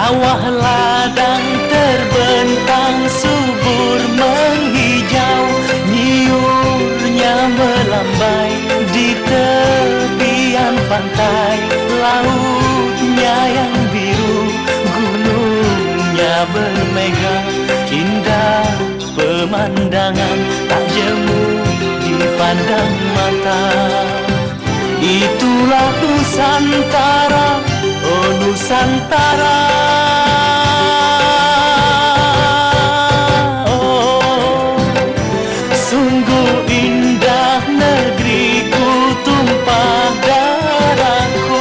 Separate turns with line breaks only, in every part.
Sawah ladang terbentang subur menghijau, nyiurnya melambai di tepian pantai. Lautnya yang biru, gunungnya bermega, indah pemandangan tak jemu dipandang mata. Itulah Nusantara, oh Nusantara. Oh, sungguh indah negeriku, tumpah darahku.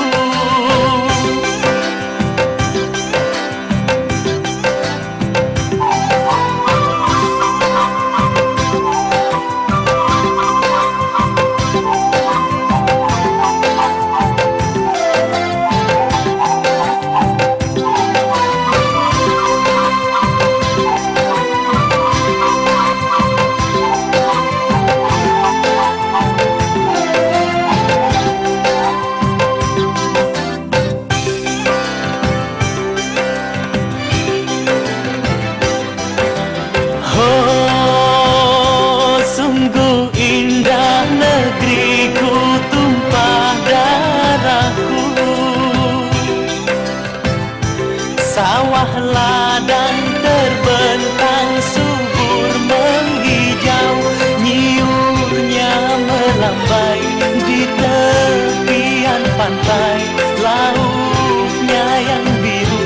Sawah ladang terbentang subur menghijau, nyiurnya melambai di tepian pantai. Lautnya yang biru,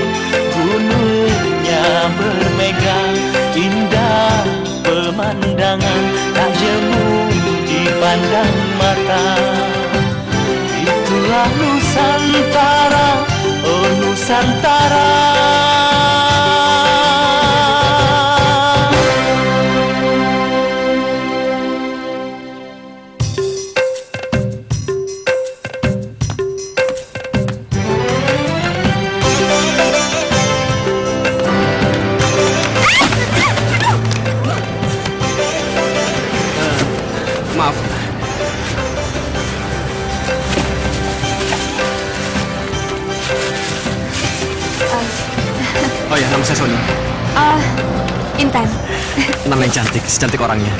gunungnya bermega, indah pemandangan tak jemu dipandang mata. Itulah Nusantara, oh Nusantara.
Maaf. Oh ya, nama saya Sony.
Intan.
Nama yang cantik, secantik orangnya.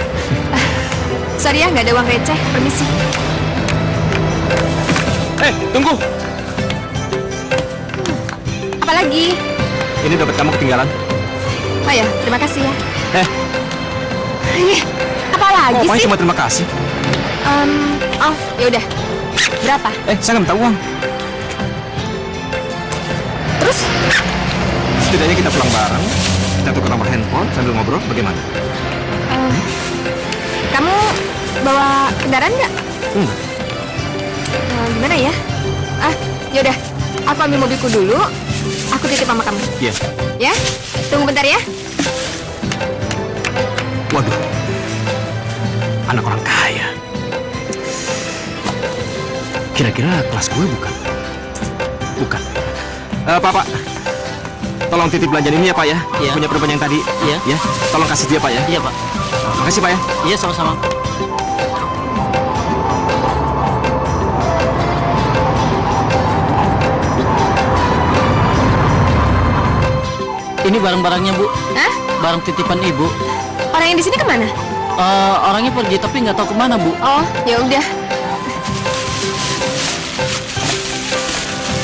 Sorry ya, nggak ada uang receh. Permisi.
Tunggu.
Apa lagi?
Ini dompet kamu ketinggalan.
Oh ya, terima kasih ya. Apa lagi
Pokoknya
sih?
cuma terima kasih.
Oh, ya udah. Berapa?
Saya nggak minta uang.
Terus?
Setidaknya kita pulang bareng. Kita tukar nomor handphone sambil ngobrol. Bagaimana?
Kamu bawa kendaraan nggak?
Enggak.
Gimana ya? Yaudah. Aku ambil mobilku dulu. Aku titip sama kamu.
Iya.
Ya? Tunggu bentar ya.
Waduh. Anak orang kaya. Kira-kira kelas gue bukan? Bukan. Pak. Tolong titip belanjaan ini ya, Pak ya.
Iya.
Punya perempuan yang tadi.
Iya.
Ya. Tolong kasih dia, Pak ya.
Iya, Pak.
Makasih, Pak ya.
Iya, sama-sama. Ini barang-barangnya, Bu.
Hah?
Barang titipan Ibu.
Orang yang di sini kemana?
Orangnya pergi tapi nggak tahu kemana, Bu.
Oh, ya udah.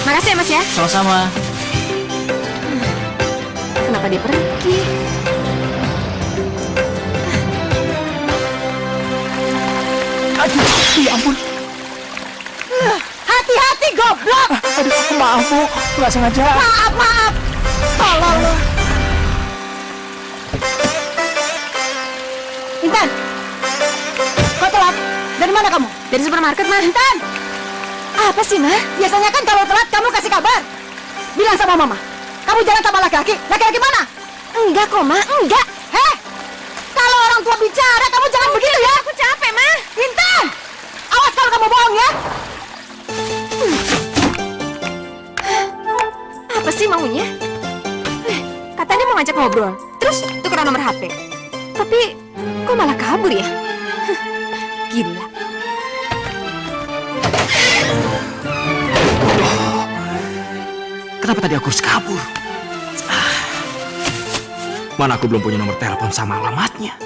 Makasih ya, Mas ya.
Sama-sama.
Kenapa dia pergi?
Aduh, ya ampun.
Hati-hati goblok.
Aduh, maaf Bu, nggak sengaja.
Maaf. Tolong lu. Intan. Kau telat. Dari mana kamu?
Dari supermarket, Ma.
Intan.
Apa sih, Ma?
Biasanya kan kalau telat kamu kasih kabar. Bilang sama mama. Kamu jalan sama laki-laki. Laki-laki mana?
Enggak kok, Ma. Enggak.
Heh. Kalau orang tua bicara, kamu jangan begitu ya.
Aku capek, Ma.
Intan. Awas kalau kamu bohong ya.
Apa sih maunya? Katanya mau ngajak ngobrol. Terus tukeran nomor HP. Tapi kok malah kabur ya? Gila.
Kenapa tadi aku harus kabur? Mana aku belum punya nomor telepon sama alamatnya.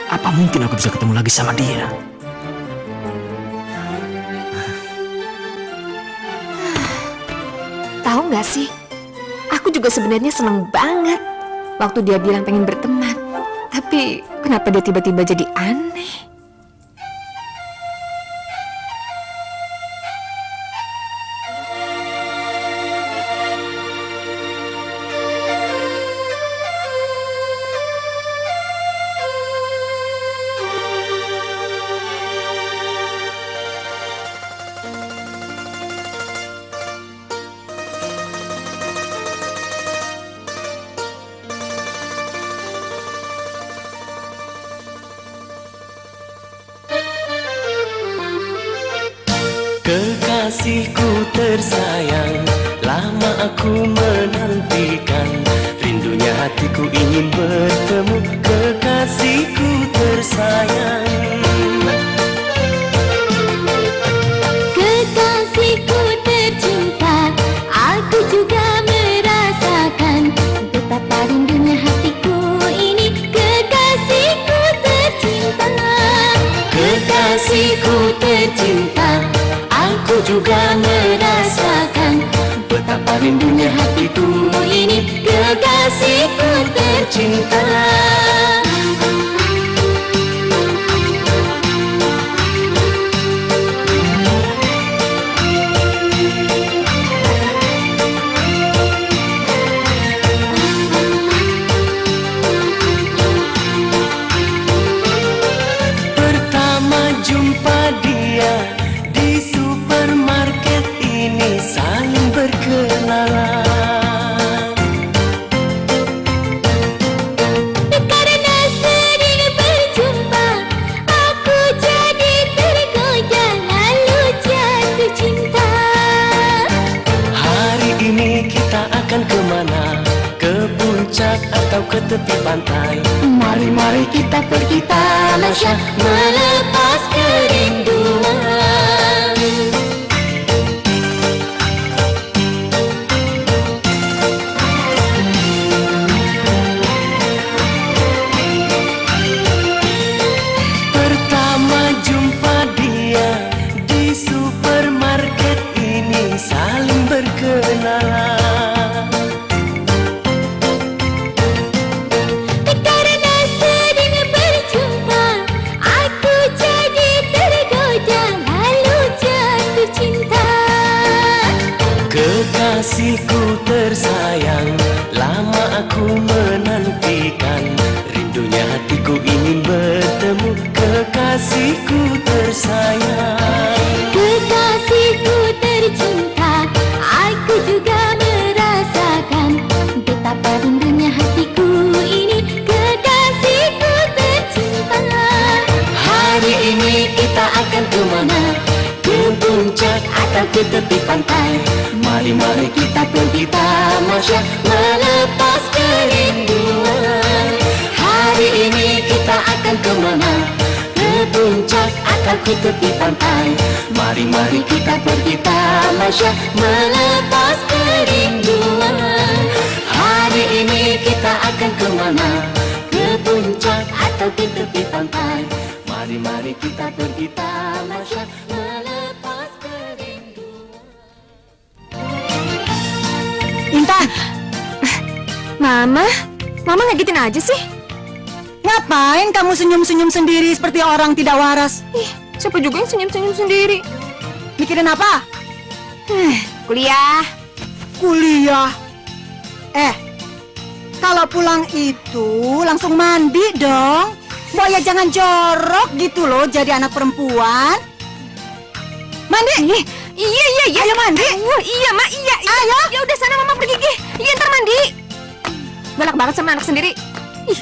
Apa mungkin aku bisa ketemu lagi sama dia?
Tahu nggak sih? Aku juga sebenarnya seneng banget waktu dia bilang pengen berteman. Tapi kenapa dia tiba-tiba jadi aneh?
Kekasihku tersayang, lama aku menantikan. Rindunya hatiku ingin bertemu kekasihku tersayang.
Kekasihku tercinta, aku juga merasakan betapa rindunya hatiku ini kekasihku tercinta.
Kekasihku tercinta, aku juga merasakan betapa rindunya hatiku ini kekasihku tercinta. Pertama jumpa dia di supermarket ini, saling berkenalan.
Karena sering berjumpa, aku jadi tergoda lalu jatuh cinta.
Hari ini kita akan kemana? Ke puncak atau ke tepi pantai?
Mari kita pergi tamasya melepas kerinduan.
Pertama jumpa dia di supermarket ini, saling berkenalan.
Karena sering berjumpa, aku jadi tergoda lalu jatuh cinta.
Kekasihku tersayang, lama aku menantikan. Rindunya hatiku ingin bertemu kekasihku tersayang.
Kekasihku tercinta, aku juga merasakan betapa rindunya hatiku ini kekasihku tercinta.
Hari ini kita akan kemana? Ke puncak atau ke tepi pantai? Mari kita pergi tamasya melepas kerinduan. Hari ini kita akan kemana? Ke puncak atau ke tepi pantai? Mari kita pergi tamasya melepas kerinduan. Hari ini kita akan kemana? Ke puncak atau ke tepi pantai? Mari kita pergi tamasya melepas kerinduan.
Intan,
Mama ngagetin aja sih.
ngapain kamu senyum-senyum sendiri seperti orang tidak waras?
Ih, siapa juga yang senyum-senyum sendiri?
Mikirin apa?
Kuliah.
Kuliah. Kalau pulang itu langsung mandi dong. Boya jangan jorok gitu loh jadi anak perempuan. Mandi.
Iya.
Ayo mandi.
Iya, Ma, iya.
Ayo.
Ya udah sana Mama pergi, Gih. Iya, ntar mandi. Galak banget sama anak sendiri. Ih.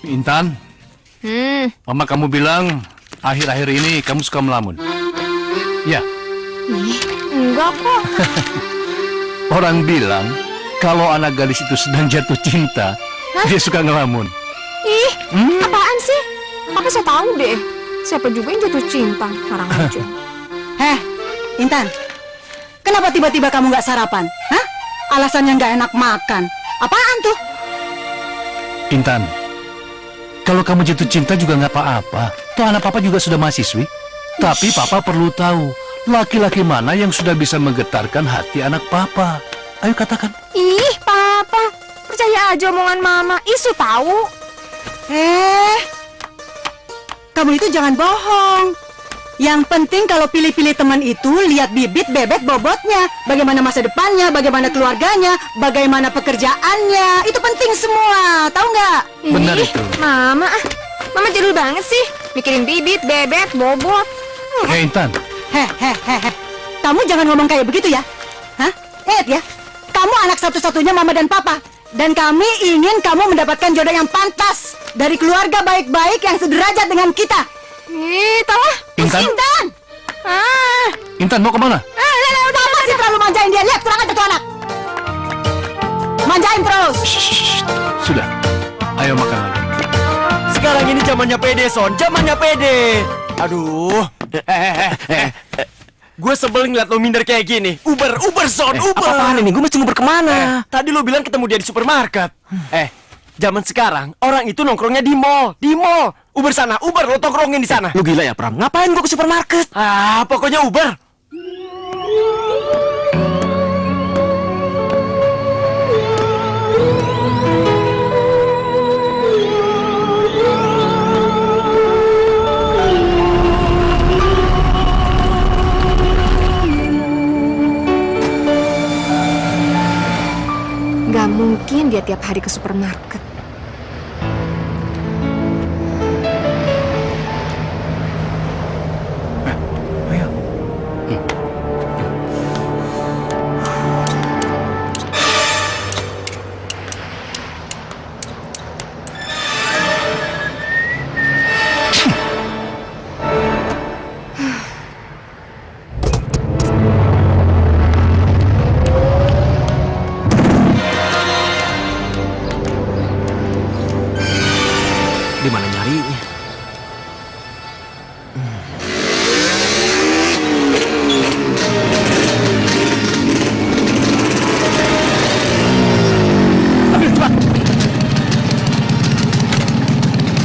Intan, Mama kamu bilang akhir-akhir ini kamu suka melamun. Ya,
Enggak kok.
Orang bilang kalau anak gadis itu sedang jatuh cinta, dia suka ngelamun.
Ih, apaan sih? Papa saya tahu deh. Siapa juga yang jatuh cinta? Orang aja.
Heh, Intan. Kenapa tiba-tiba kamu nggak sarapan? Hah? Alasannya nggak enak makan. Apaan tuh?
Intan, kalau kamu jatuh cinta juga nggak apa-apa. Toh anak papa juga sudah mahasiswi. Tapi papa perlu tahu, laki-laki mana yang sudah bisa menggetarkan hati anak papa. Ayo katakan.
Ih, Papa. Percaya aja omongan Mama. Isu tahu.
Kamu itu jangan bohong. Yang penting kalau pilih-pilih teman itu, lihat bibit, bebet, bobotnya. Bagaimana masa depannya, bagaimana keluarganya, bagaimana pekerjaannya. Itu penting semua, tahu nggak?
Benar itu.
Mama, Mama jadul banget sih. Mikirin bibit, bebet, bobot.
Hei Intan,
Hehehe. Kamu jangan ngomong kayak begitu ya. Hah? Ingat ya, kamu anak satu-satunya Mama dan Papa. Dan kami ingin kamu mendapatkan jodoh yang pantas dari keluarga baik-baik yang sederajat dengan kita.
Ih, tahu ah.
Intan.
Intan!
Intan mau kemana?
Udah masih terlalu manjain dia. Lihat, kurang aja tuh anak. Manjain terus.
Sudah, ayo makan lagi.
Sekarang ini zamannya pede, Son. Zamannya pede. Aduh. Gue sebel ngeliat lo minder kayak gini. Uber, Son, Uber.
Apaan ini? Gue mesti nguber kemana?
Tadi lo bilang ketemu dia di supermarket. Zaman sekarang orang itu nongkrongnya di mall. Uber sana, Uber lo tongkrongin di sana.
Lu gila ya, Pram? Ngapain gue ke supermarket?
Pokoknya Uber.
Gak mungkin dia tiap hari ke supermarket.
Di mana nyarinya?
Ambil cepat.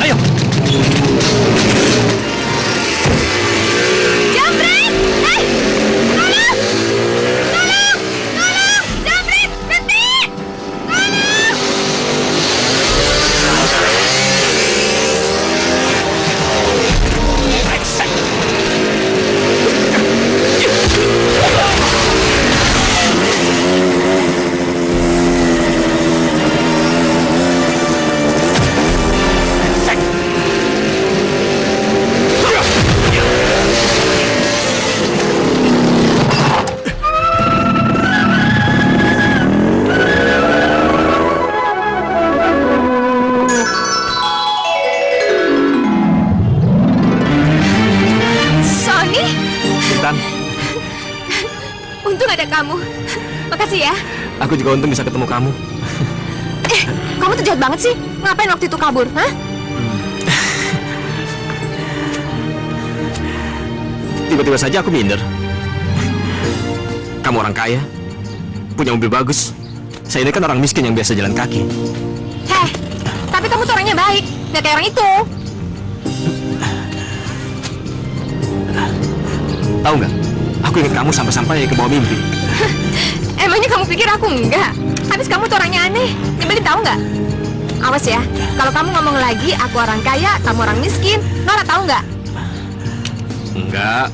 Ayo.
Jambret! Tolong! Jambret! Berhenti! Sony?
Intan,
Untung ada kamu. Makasih ya.
aku juga untung bisa ketemu kamu.
Kamu tuh jahat banget sih. Ngapain waktu itu kabur, hah?
Tiba-tiba saja aku minder. Kamu orang kaya, punya mobil bagus. Saya ini kan orang miskin yang biasa jalan kaki.
Heh, tapi kamu tuh orangnya baik. Gak kayak orang itu.
Tahu nggak? Aku ingat kamu sampai-sampai ke bawah mimpi.
Emangnya kamu pikir aku enggak? Habis kamu tuh orangnya aneh. Nyebelin tahu nggak? Awas ya, kalau kamu ngomong lagi aku orang kaya, kamu orang miskin. Nora tahu nggak?
Enggak.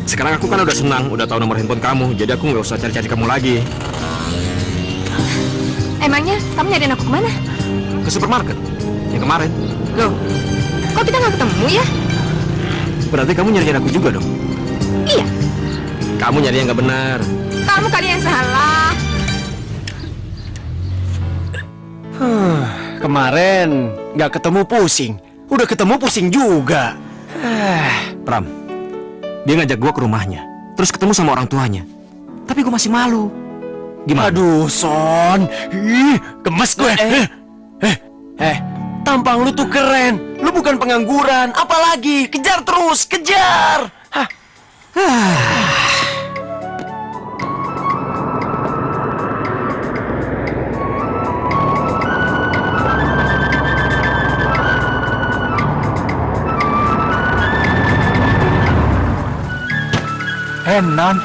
Sekarang aku kan udah senang, udah tahu nomor handphone kamu. Jadi aku nggak usah cari-cari kamu lagi.
Emangnya kamu nyariin aku kemana?
Ke supermarket yang kemarin.
Loh, kok kita nggak ketemu ya?
Berarti kamu nyariin aku juga dong.
Iya,
Kamu nyari yang nggak benar.
kamu kali yang salah.
Kemarin nggak ketemu pusing. Udah ketemu pusing juga.
Pram, dia ngajak gua ke rumahnya, terus ketemu sama orang tuanya. Tapi gua masih malu. Gimana?
Aduh, Son. Ih, gemes gue. Tampang lu tuh keren. Lu bukan pengangguran. Apalagi, kejar terus, kejar. Hah.
Non,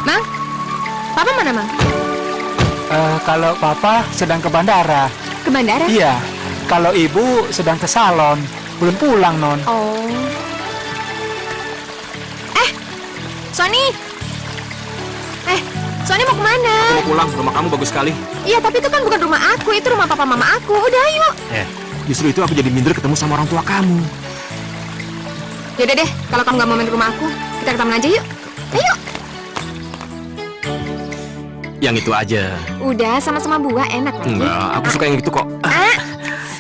Mang, Papa mana, Mang?
kalau Papa sedang ke bandara.
Ke bandara?
Iya, kalau Ibu sedang ke salon. Belum pulang, Non.
Oh. Sony! Sony mau kemana?
Aku mau pulang, rumah kamu bagus sekali.
Iya, tapi itu kan bukan rumah aku, itu rumah papa mama aku. Udah, yuk.
Justru itu aku jadi minder ketemu sama orang tua kamu.
Yaudah deh, kalau kamu nggak mau main ke rumah aku, kita ke taman aja yuk. Ayo.
Yang itu aja.
Udah, sama-sama buah enak lagi.
Enggak, aku suka yang itu kok.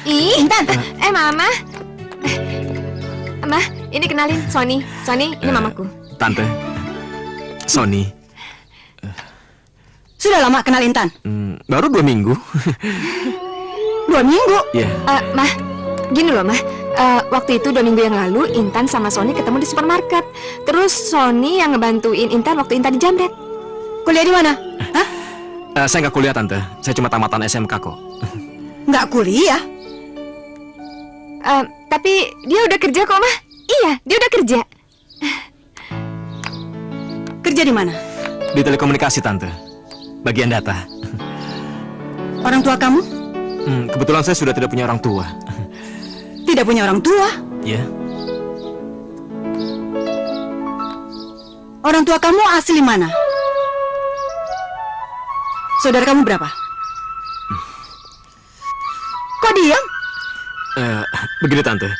Intan. Mama. Mbah, ini kenalin Sony. Sony, ini mamaku.
Tante, Sony.
Sudah lama kenal Intan?
Baru 2 minggu.
2 minggu?
Iya.
Mah, gini loh, Mah. Waktu itu 2 minggu yang lalu, Intan sama Sony ketemu di supermarket. Terus Sony yang ngebantuin Intan waktu Intan dijamret.
Kuliah di mana? Hah?
Saya nggak kuliah, Tante. Saya cuma tamatan SMK kok.
Nggak kuliah?
Tapi dia udah kerja kok, Mah. Iya, dia udah kerja.
Kerja di mana?
Di telekomunikasi, Tante. Bagian data.
Orang tua kamu?
Kebetulan saya sudah tidak punya orang tua.
Tidak punya orang tua?
Ya.
Orang tua kamu asli mana? Saudara kamu berapa? Kok diam?
Begini, Tante.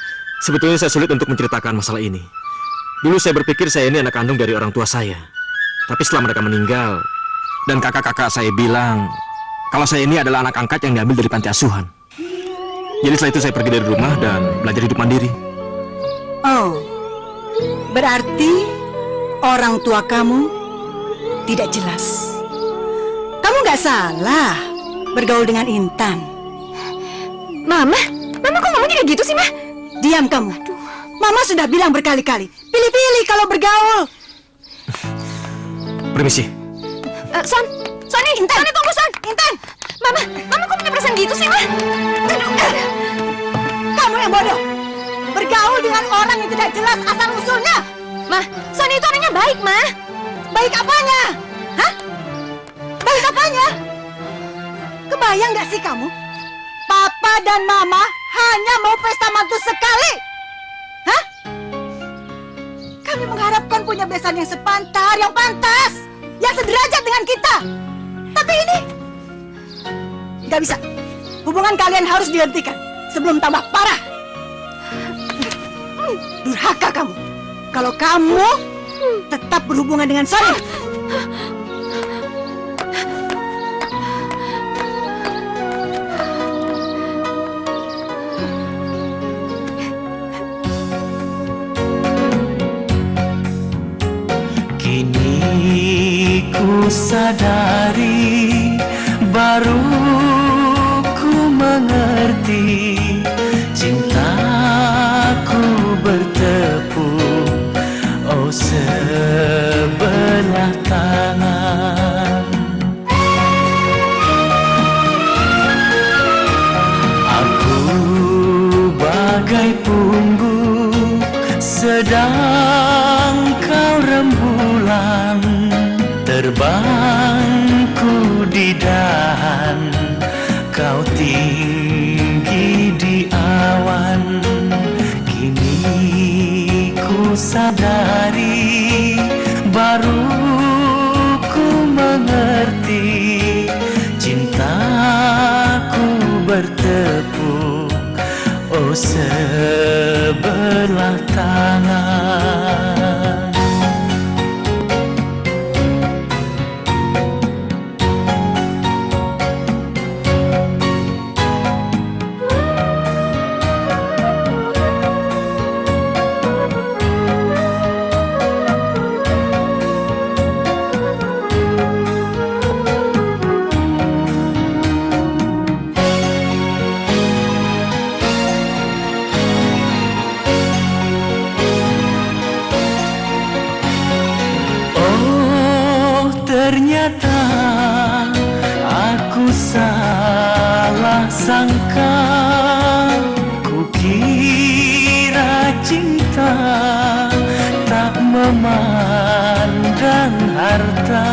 Sebetulnya saya sulit untuk menceritakan masalah ini. Dulu saya berpikir saya ini anak kandung dari orang tua saya. Tapi setelah mereka meninggal, dan kakak-kakak saya bilang kalau saya ini adalah anak angkat yang diambil dari panti asuhan. Jadi setelah itu saya pergi dari rumah dan belajar hidup mandiri.
Oh, berarti orang tua kamu tidak jelas. Kamu nggak salah bergaul dengan Intan.
Mama kok ngomongnya kayak gitu sih, Mah?
Diam kamu. Mama sudah bilang berkali-kali, pilih-pilih kalau bergaul.
Permisi.
Sony, Intan. Sony, tunggu, Son. Intan. Mama kok punya perasaan gitu sih, Mah? Aduh.
Kamu yang bodoh. Bergaul dengan orang yang tidak jelas asal-usulnya.
Mah, Sony itu orangnya baik, Mah.
Baik apanya? Hah? Baik apanya? Kebayang gak sih kamu? Papa dan Mama hanya mau pesta mantu sekali. Hah? Kami mengharapkan punya besan yang sepantar, yang pantas, yang sederajat dengan kita. Tapi ini gak bisa. Hubungan kalian harus dihentikan sebelum tambah parah. Durhaka kamu. Kalau kamu tetap berhubungan dengan saya.
Kini ku sadari, baru ku mengerti, cintaku bertepuk, oh sebelah tangan. Aku bagai pungguk, sedang kau rembulan, terbangku di dahan, kau tinggi di awan. Kini ku sadari, baru ku mengerti, cintaku bertepuk, oh sebelah tangan. sangka kukira cinta tak memandang harta.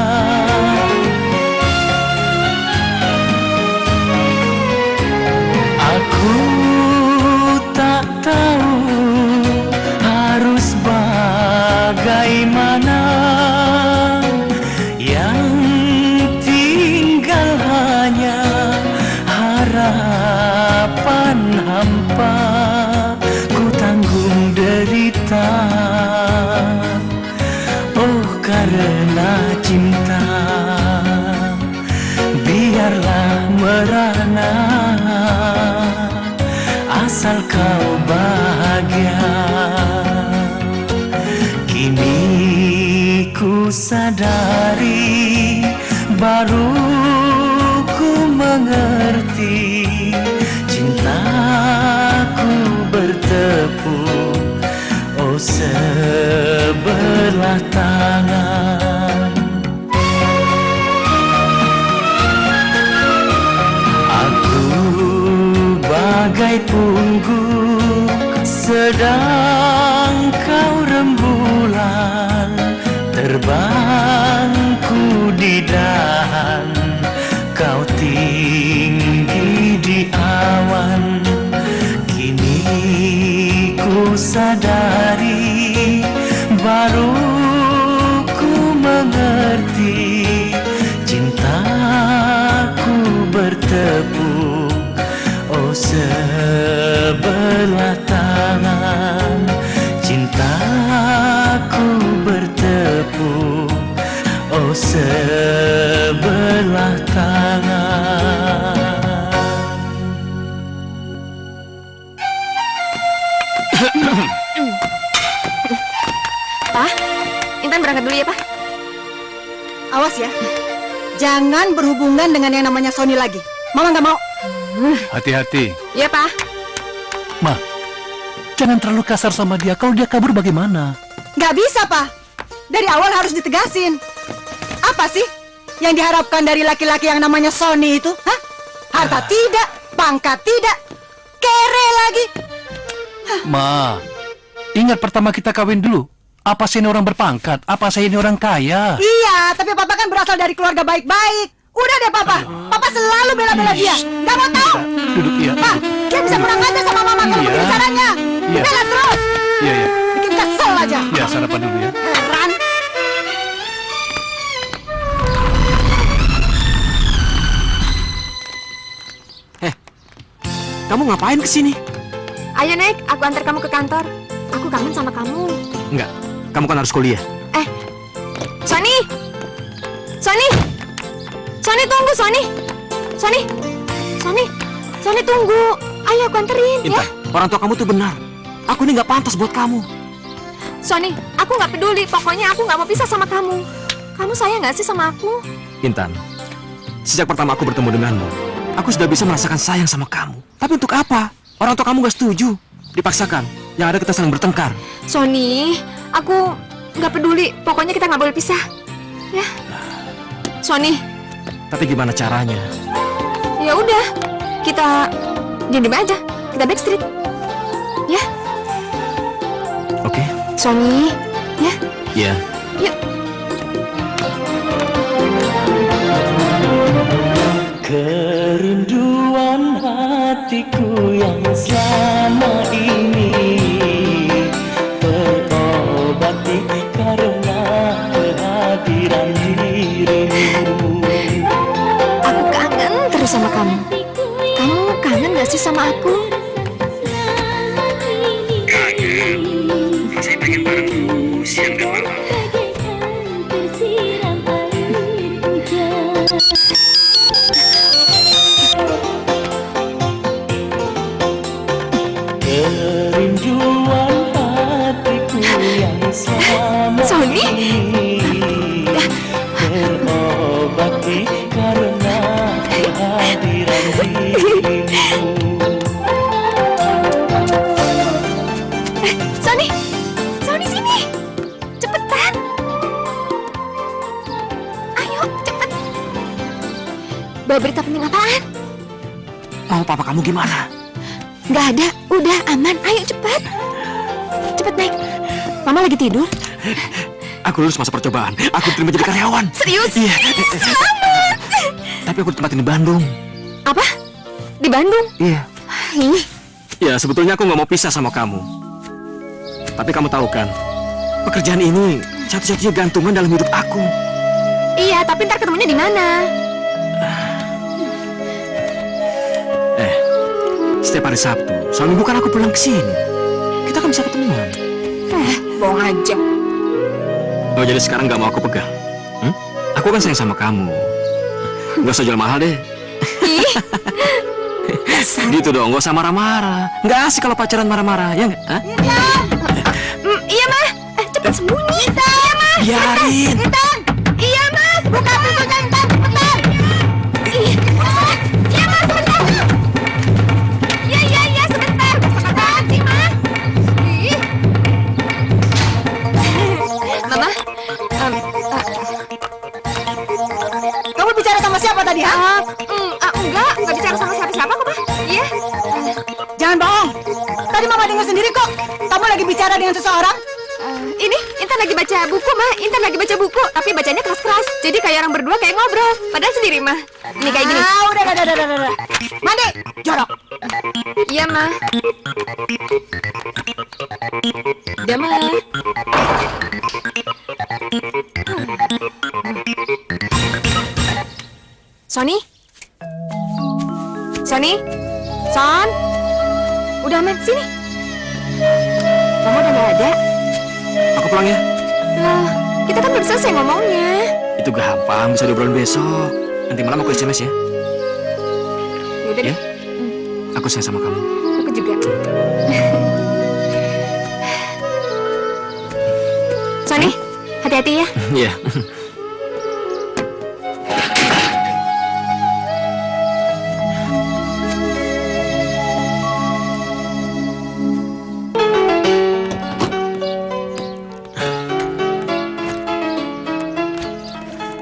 Aku tak tahu harus bagaimana, yang tinggal hanya harapan hampa. Ku tanggung derita, oh karena cinta. Biarlah merana, asal kau bahagia. Kini ku sadari, baru ku mengerti, cintaku bertepuk, oh sebelah tangan. Aku bagai pungguk, sedang kau rembulan. Terbangku di dahan, kau tinggi di awan. Kini ku sadari, baru ku mengerti, cintaku bertepuk, oh sebelah tangan. Cintaku bertepuk, oh sebelah tangan.
Pak, Intan berangkat dulu ya, Pak.
Awas ya, jangan berhubungan dengan yang namanya Sony lagi. Mama nggak mau.
Hati-hati.
Iya, Pak.
Ma, jangan terlalu kasar sama dia. Kalau dia kabur bagaimana?
Nggak bisa, Pak. Dari awal harus ditegasin. Apa sih yang diharapkan dari laki-laki yang namanya Sony itu? Hah? Harta tidak, pangkat tidak, kere lagi.
Ma, ingat pertama kita kawin dulu. Apa saya ini orang berpangkat? Apa saya ini orang kaya?
Iya, tapi Papa kan berasal dari keluarga baik-baik. Udah deh, Papa. Papa selalu bela-bela dia. Nggak mau tahu.
Duduk, iya.
Pak, dia bisa kurang aja sama Mama kalau
Iya.
begini caranya.
Iya.
Bela terus.
Iya, iya.
Bikin kesel aja.
Ya, sarapan dulu ya.
Heran.
Kamu ngapain kesini?
Ayo, Nek, aku antar kamu ke kantor. Aku kangen sama kamu.
Enggak, kamu kan harus kuliah.
Sony! Sony! Sony, tunggu, Sony! Sony! Sony! Sony, tunggu. Ayo, aku anterin, ya.
Intan, orang tua kamu tuh benar. Aku ini nggak pantas buat kamu.
Sony, aku nggak peduli. Pokoknya aku nggak mau pisah sama kamu. Kamu sayang nggak sih sama aku?
Intan, sejak pertama aku bertemu denganmu, aku sudah bisa merasakan sayang sama kamu. Tapi untuk apa? Orang tua kamu gak setuju. Dipaksakan. Yang ada kita saling bertengkar.
Sony, aku nggak peduli. Pokoknya kita nggak boleh pisah. Ya. Sony.
Tapi gimana caranya?
Ya udah, kita diem aja. Kita backstreet. Ya.
Oke.
Sony, ya.
Ya.
Yuk.
Kerinduan hatiku yang selama ini terobati karena kehadiran dirimu.
Aku kangen terus sama kamu. Kamu kangen gak sih sama aku?
Kangen. Saya pengen bareng dulu siang dan malam.
Kerinduan hatiku yang selama
Sony?
ini terobati karena kehadiran dirimu.
Sony! Sony, sini! Cepetan! Ayo, cepet! Bawa berita penting apaan?
mau papa kamu gimana?
Nggak ada, udah aman. Ayo cepat. Cepat naik. Mama lagi tidur.
Aku lulus masa percobaan. Aku terima jadi karyawan.
Serius?
Iya.
Selamat.
Tapi aku ditempatin di Bandung.
Apa? Di Bandung?
Iya.
Ih,
Ya, sebetulnya aku nggak mau pisah sama kamu. Tapi kamu tahu kan, pekerjaan ini satu-satunya gantungan dalam hidup aku.
iya, tapi ntar ketemunya di mana?
Setiap hari Sabtu, soal minggu kan aku pulang ke sini. Kita kan bisa ketemuan.
Bohong aja.
Oh, jadi sekarang nggak mau aku pegang? Aku kan sayang sama kamu. Nggak usah jual mahal deh.
Ih, dasar.
Gitu dong, nggak usah marah-marah. Nggak asik kalau pacaran marah-marah, ya nggak? Hah?
Iya, Mah. Cepat sembunyi. Iya, Mah.
Biarin.
Intan. Iya, Mas. Buka pintunya, Intan. Cepetan. Iya, Mas. Sebentar. Iya, sebentar. Sebentar sih, Mah. Ih. Mama.
Kamu bicara sama siapa tadi, ha?
Enggak bicara sama siapa-siapa kok, Mah. Iya.
Jangan bohong. Tadi Mama dengar sendiri kok. Kamu lagi bicara dengan seseorang.
Ini Intan lagi baca buku, Mah. Intan lagi baca buku, tapi bacanya keras-keras. Jadi kayak orang berdua kayak ngobrol. Padahal sendiri, Mah. Ini kayak gini.
Udah. Mandi, jorok.
Iya, Mah. Udah, Mah. Sony? Sony? Son? Udah aman, sini. Kamu udah nggak ada?
Aku pulang ya.
Lah, kita kan belum selesai ngomongnya.
Itu gampang, bisa diobrolin besok. Nanti malam aku SMS ya.
Yaudah
Ya?
deh,
Aku sayang sama kamu.
aku juga. Sony, hati-hati ya.
Iya.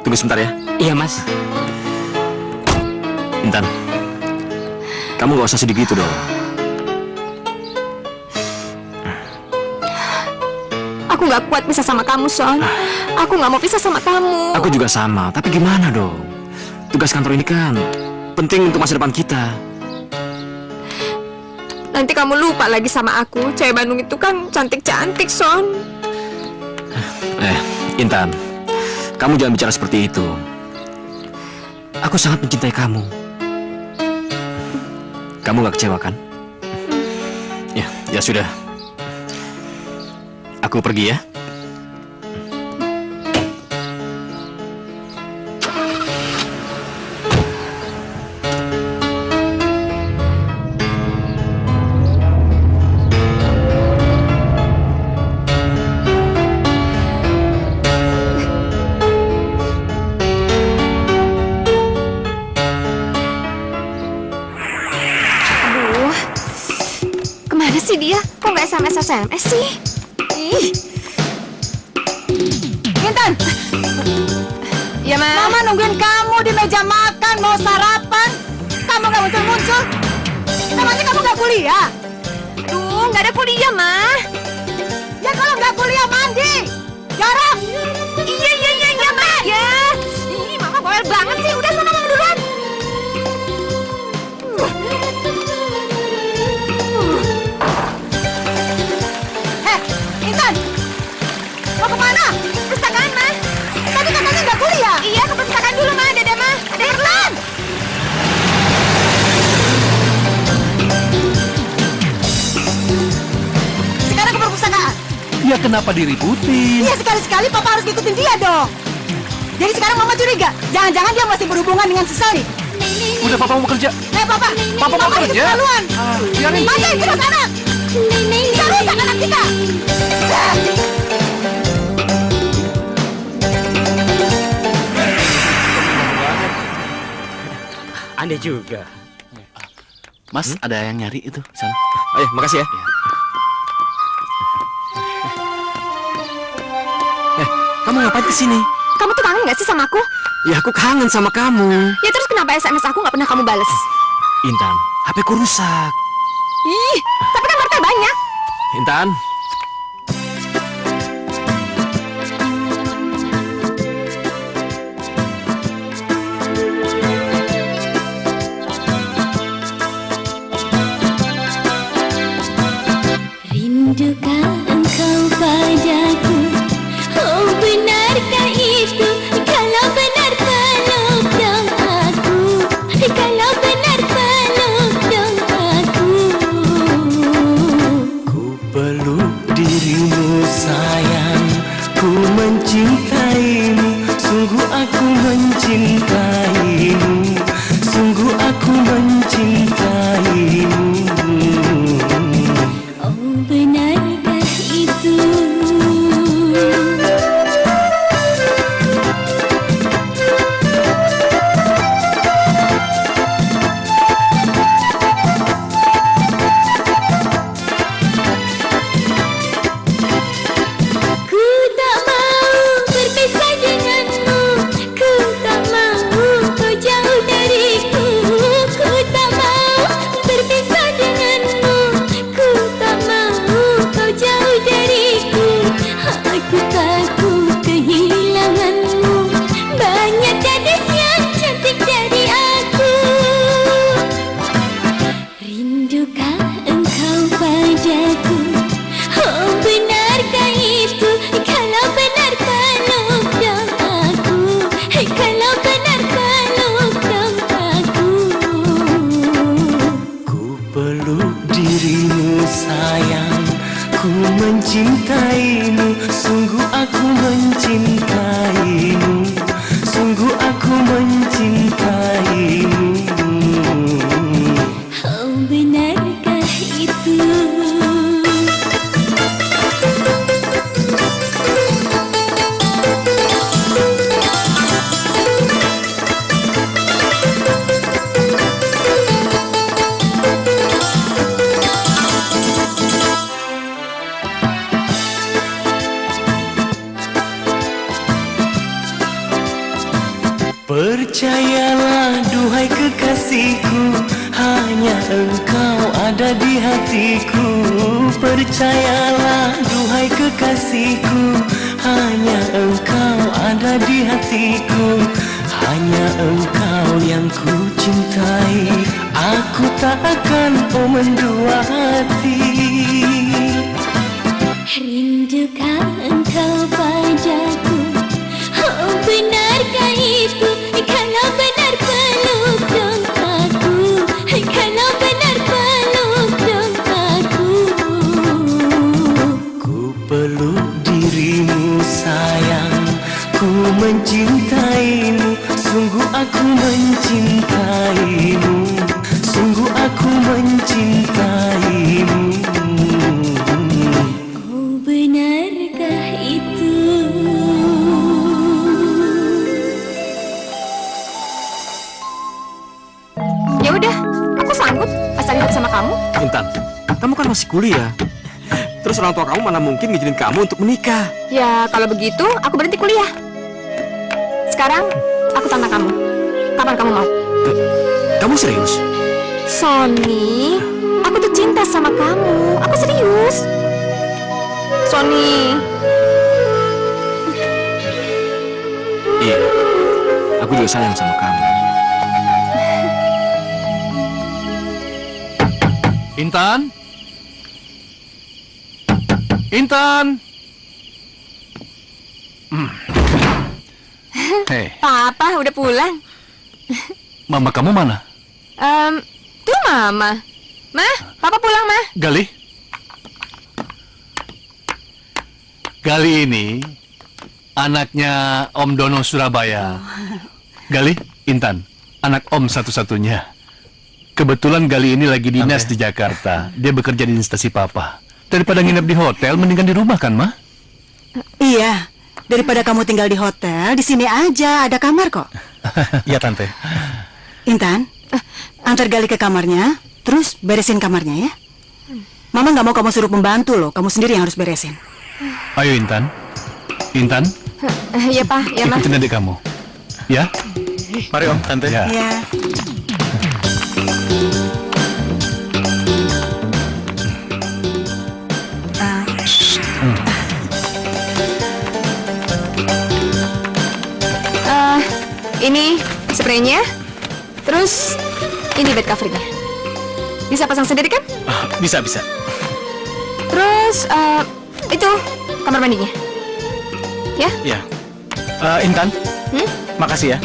Tunggu sebentar ya.
Iya, Mas.
Intan, kamu gak usah sedih gitu dong.
Aku nggak kuat pisah sama kamu, Son. Aku nggak mau pisah sama kamu.
Aku juga sama, tapi gimana dong? Tugas kantor ini kan penting untuk masa depan kita.
Nanti kamu lupa lagi sama aku. Cewek Bandung itu kan cantik-cantik, Son.
Intan, kamu jangan bicara seperti itu. Aku sangat mencintai kamu. Kamu gak kecewa kan? Ya sudah. Aku pergi ya.
Aduh, kemana sih dia? Kok nggak SMS sih? Ih.
Intan,
Ya, Ma.
Mama nungguin kamu di meja makan mau sarapan. Kamu nggak muncul-muncul. Namanya kamu nggak kuliah.
Aduh, nggak ada kuliah, Ma.
Ya kalau nggak kuliah mandi. Jorok.
Iya, Ma. Ya. Ih, Mama bawel banget sih. Udah sana Mama duluan.
Intan, mau kemana?
Perpustakaan, Ma.
Tadi katanya nggak kuliah.
Iya, ke perpustakaan dulu, Ma. Dadah, Ma. Ada Erlan.
Sekarang ke perpustakaan.
Ya kenapa diributin?
Iya, sekali-sekali Papa harus ngikutin dia dong. Jadi sekarang Mama curiga. Jangan-jangan dia masih berhubungan dengan si Sally.
Udah papa mau kerja.
Papa.
Papa mau
itu
kerja.
keterlaluan.
Biarin.
Mati, kita sana. Bisa rusak anak kita.
Anda juga.
Mas, ada yang nyari itu sana.
Ayo, makasih ya. Kamu ngapain kesini?
Kamu tuh kangen nggak sih sama aku?
Ya, aku kangen sama kamu.
Ya terus kenapa SMS aku nggak pernah kamu bales?
Intan, HP ku rusak.
Ih, tapi kan Martel banyak.
Intan.
Rindukah engkau padaku? Oh, benarkah itu? Kalau benar peluk dong aku. Kalau benar peluk dong aku.
Ku peluk dirimu sayang, ku mencintaimu. Sungguh aku mencintaimu. Sungguh aku mencintaimu.
Oh, benarkah itu? Ku tak mau berpisah denganmu. Ku tak mau kau jauh dariku. Ku tak mau berpisah denganmu. Ku tak mau kau jauh dariku. Aku takut kehilanganmu. Banyak gadis yang cantik dari aku. Rindukah engkau padaku? Oh, benarkah itu? Kalau benar peluk dong aku. Kalau benar peluk dong aku.
Ku peluk dirimu sayang, ku mencintaimu. Sungguh aku mencintaimu. Sungguh aku mencintaimu.
Oh, benarkah itu?
Percayalah duhai kekasihku, hanya engkau ada di hatiku. Percayalah duhai kekasihku, hanya engkau ada di hatiku. Hanya engkau yang ku cintai, aku tak akan mendua hati.
Rindukah engkau padaku? Oh, benarkah itu? Kalau benar peluk dong aku. Kalau benar peluk dong aku.
Ku peluk dirimu sayang, ku mencintaimu. Sungguh aku mencintaimu. Sungguh aku mencintaimu.
Oh, benarkah itu?
Ya udah, aku sanggup asal hidup sama kamu.
Intan, kamu kan masih kuliah. Terus orang tua kamu mana mungkin ngizinin kamu untuk menikah?
Ya, kalau begitu aku berhenti kuliah. Sekarang aku tanya kamu. Kapan kamu mau?
Kamu serius?
Sony, aku tuh cinta sama kamu. Aku serius. Sony.
Iya, aku juga sayang sama kamu.
Intan? Intan? Hei,
Papa udah pulang.
mama kamu mana?
Tuh Mama. Mah, Papa pulang, Mah.
Gali? Gali ini anaknya Om Dono Surabaya. Gali, Intan, anak Om satu-satunya. Kebetulan Gali ini lagi dinas di Jakarta. Dia bekerja di instansi Papa. Daripada nginep di hotel, mendingan di rumah kan, Ma?
Iya, daripada kamu tinggal di hotel, di sini aja ada kamar kok.
Iya, Tante.
Intan, antar Gali ke kamarnya, terus beresin kamarnya ya. Mama nggak mau kamu suruh pembantu loh, kamu sendiri yang harus beresin.
Ayo, Intan. Intan,
Iya, Pak. Ya, Mah.
ikutin adik kamu. Ya?
Mari Om, Tante.
Ya.
Ya.
Ini spraynya. Terus ini bed covernya. Bisa pasang sendiri kan?
Bisa.
Terus itu kamar mandinya. Ya?
Ya. Intan, makasih ya.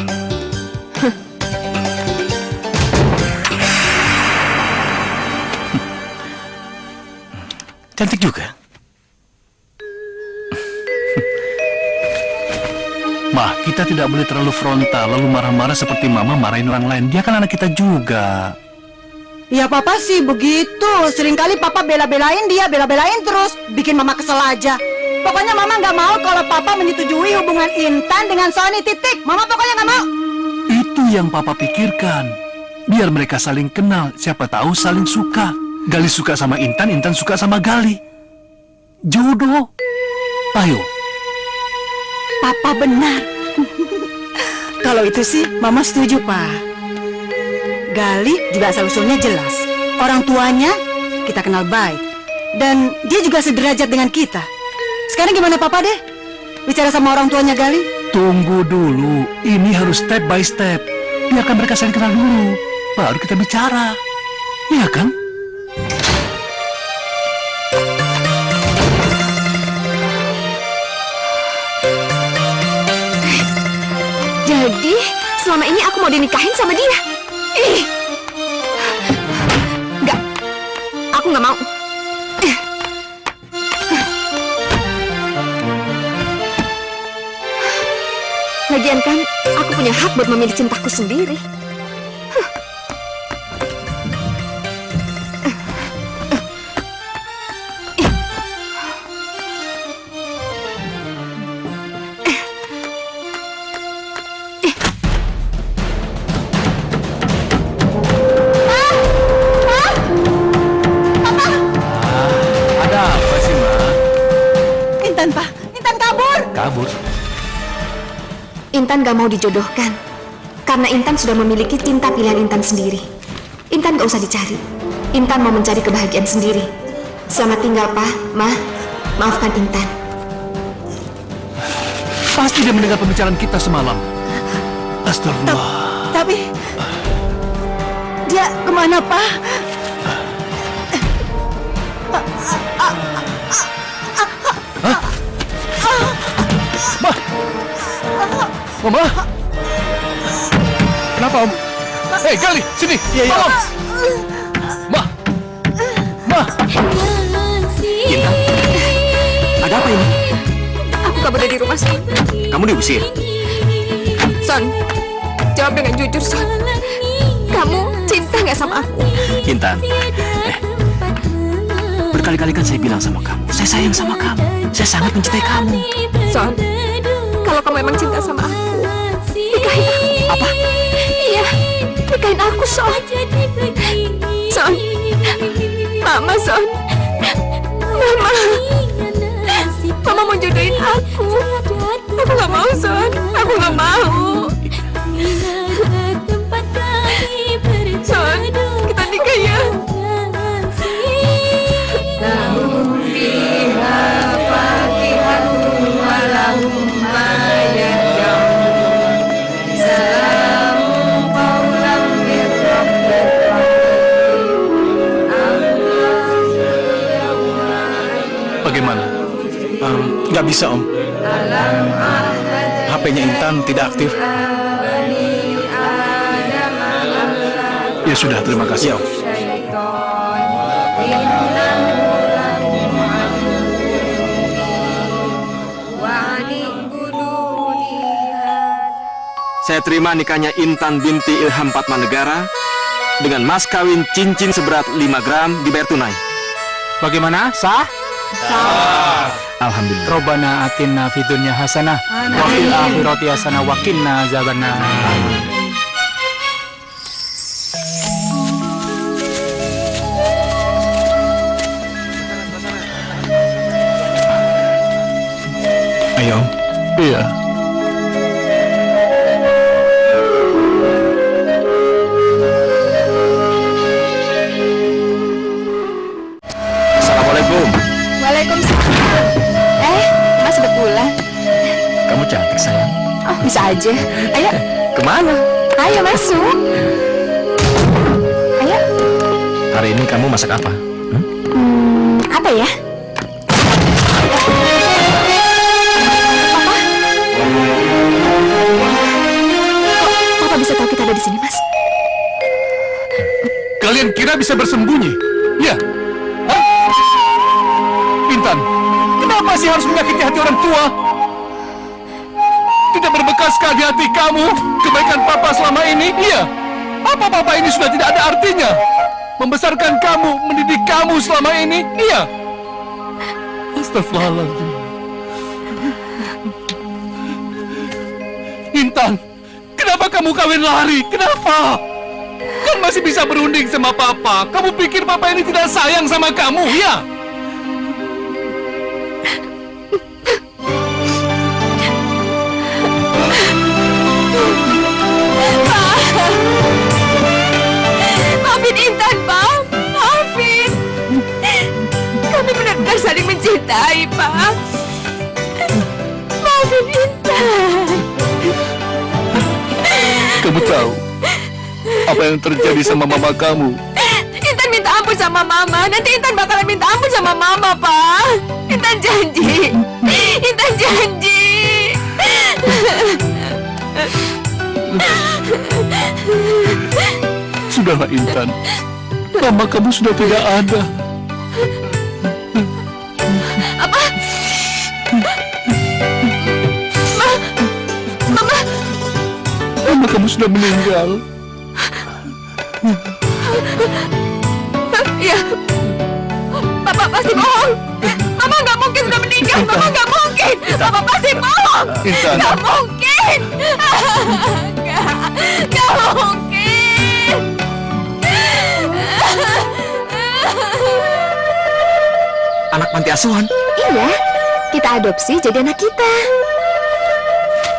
Cantik juga. Ma, kita tidak boleh terlalu frontal lalu marah-marah seperti Mama marahin orang lain. Dia kan anak kita juga.
Ya Papa sih begitu. Seringkali Papa bela-belain dia, bela-belain terus. Bikin Mama kesel aja. Pokoknya Mama nggak mau kalau Papa menyetujui hubungan Intan dengan Sony, titik. Mama pokoknya nggak mau.
Itu yang Papa pikirkan. Biar mereka saling kenal, siapa tahu saling suka. Gali suka sama Intan, Intan suka sama Gali. Jodoh. Ayo.
Papa benar. Kalau itu sih Mama setuju, Pak. Gali juga asal-usulnya jelas. Orang tuanya kita kenal baik. Dan dia juga sederajat dengan kita. Sekarang gimana Papa deh? Bicara sama orang tuanya Gali?
Tunggu dulu. Ini harus step by step. Biarkan mereka saling kenal dulu. Baru kita bicara. Iya kan?
Jadi selama ini aku mau dinikahin sama dia. Enggak. Aku nggak mau. Lagian kan, aku punya hak buat memilih cintaku sendiri.
Ada apa sih, Ma?
Intan, Pak. Intan kabur.
Kabur.
Intan gak mau dijodohkan karena Intan sudah memiliki cinta pilihan Intan sendiri. Intan gak usah dicari. Intan mau mencari kebahagiaan sendiri. Selamat tinggal, Pak, Ma. Maafkan Intan.
Pasti dia mendengar pembicaraan kita semalam. Astagfirullah.
Tapi dia kemana, Pak?
Mama? Kenapa, Om? Hei, Gali, sini. Tolong. Ma.
Intan, ada apa ini?
Aku kabur dari rumah, Son.
Kamu diusir?
Son, jawab dengan jujur, Son. Kamu cinta nggak sama aku?
Intan, berkali-kali kan saya bilang sama kamu, saya sayang sama kamu, saya sangat mencintai kamu.
Son, kalau kamu emang cinta sama aku, nikahin aku.
Apa?
Iya, nikahin aku, Son. Son, Mama, Son. Mama mau jodohin aku. Aku nggak mau, Son. Aku nggak mau. Son, kita nikah ya.
Bagaimana?
Nggak bisa, Om. HP-nya Intan tidak aktif.
Ya sudah, terima kasih, Om.
Saya terima nikahnya Intan binti Ilham Patmanegara dengan mas kawin cincin seberat 5 gram dibayar tunai.
Bagaimana? Sah?
Sah. Alhamdulillah.
Robbana atina fid dunya hasanah wa fil akhirati hasanah wa qina azabannar.
Ayo.
Iya.
Assalamualaikum.
Waalaikumsalam. Mas udah pulang.
Kamu cantik, sayang.
Oh, bisa aja. Ayo.
Kemana?
Ayo masuk. Ayo.
Hari ini kamu masak apa?
Apa ya? Papa bisa tahu kita ada di sini, Mas?
Kalian kira bisa bersembunyi? Ya. Hah? Intan, kenapa sih harus menyakiti hati orang tua? Tidak berbekaskah di hati kamu kebaikan Papa selama ini? Iya. Apa Papa ini sudah tidak ada artinya? Membesarkan kamu, mendidik kamu selama ini? Iya. Astagfirullahaladzim. Intan, kenapa kamu kawin lari? Kenapa? Kan masih bisa berunding sama Papa. Kamu pikir Papa ini tidak sayang sama kamu, ya?
Maafin Intan, Pak. Maafin. Kami benar-benar saling mencintai, Pak. Maafin Intan.
Kamu tahu apa yang terjadi sama mama kamu?
Intan minta ampun sama Mama. Nanti Intan bakalan minta ampun sama Mama, Pak. Intan janji. Intan janji.
Sudahlah Intan, mama kamu sudah tidak ada.
Apa? Mama.
Mama kamu sudah meninggal.
Ya, Papa pasti bohong. Mama nggak mungkin sudah meninggal. Mama nggak mungkin. Papa pasti bohong. Nggak mungkin. Nggak mungkin.
Anak panti asuhan?
Iya, kita adopsi jadi anak kita.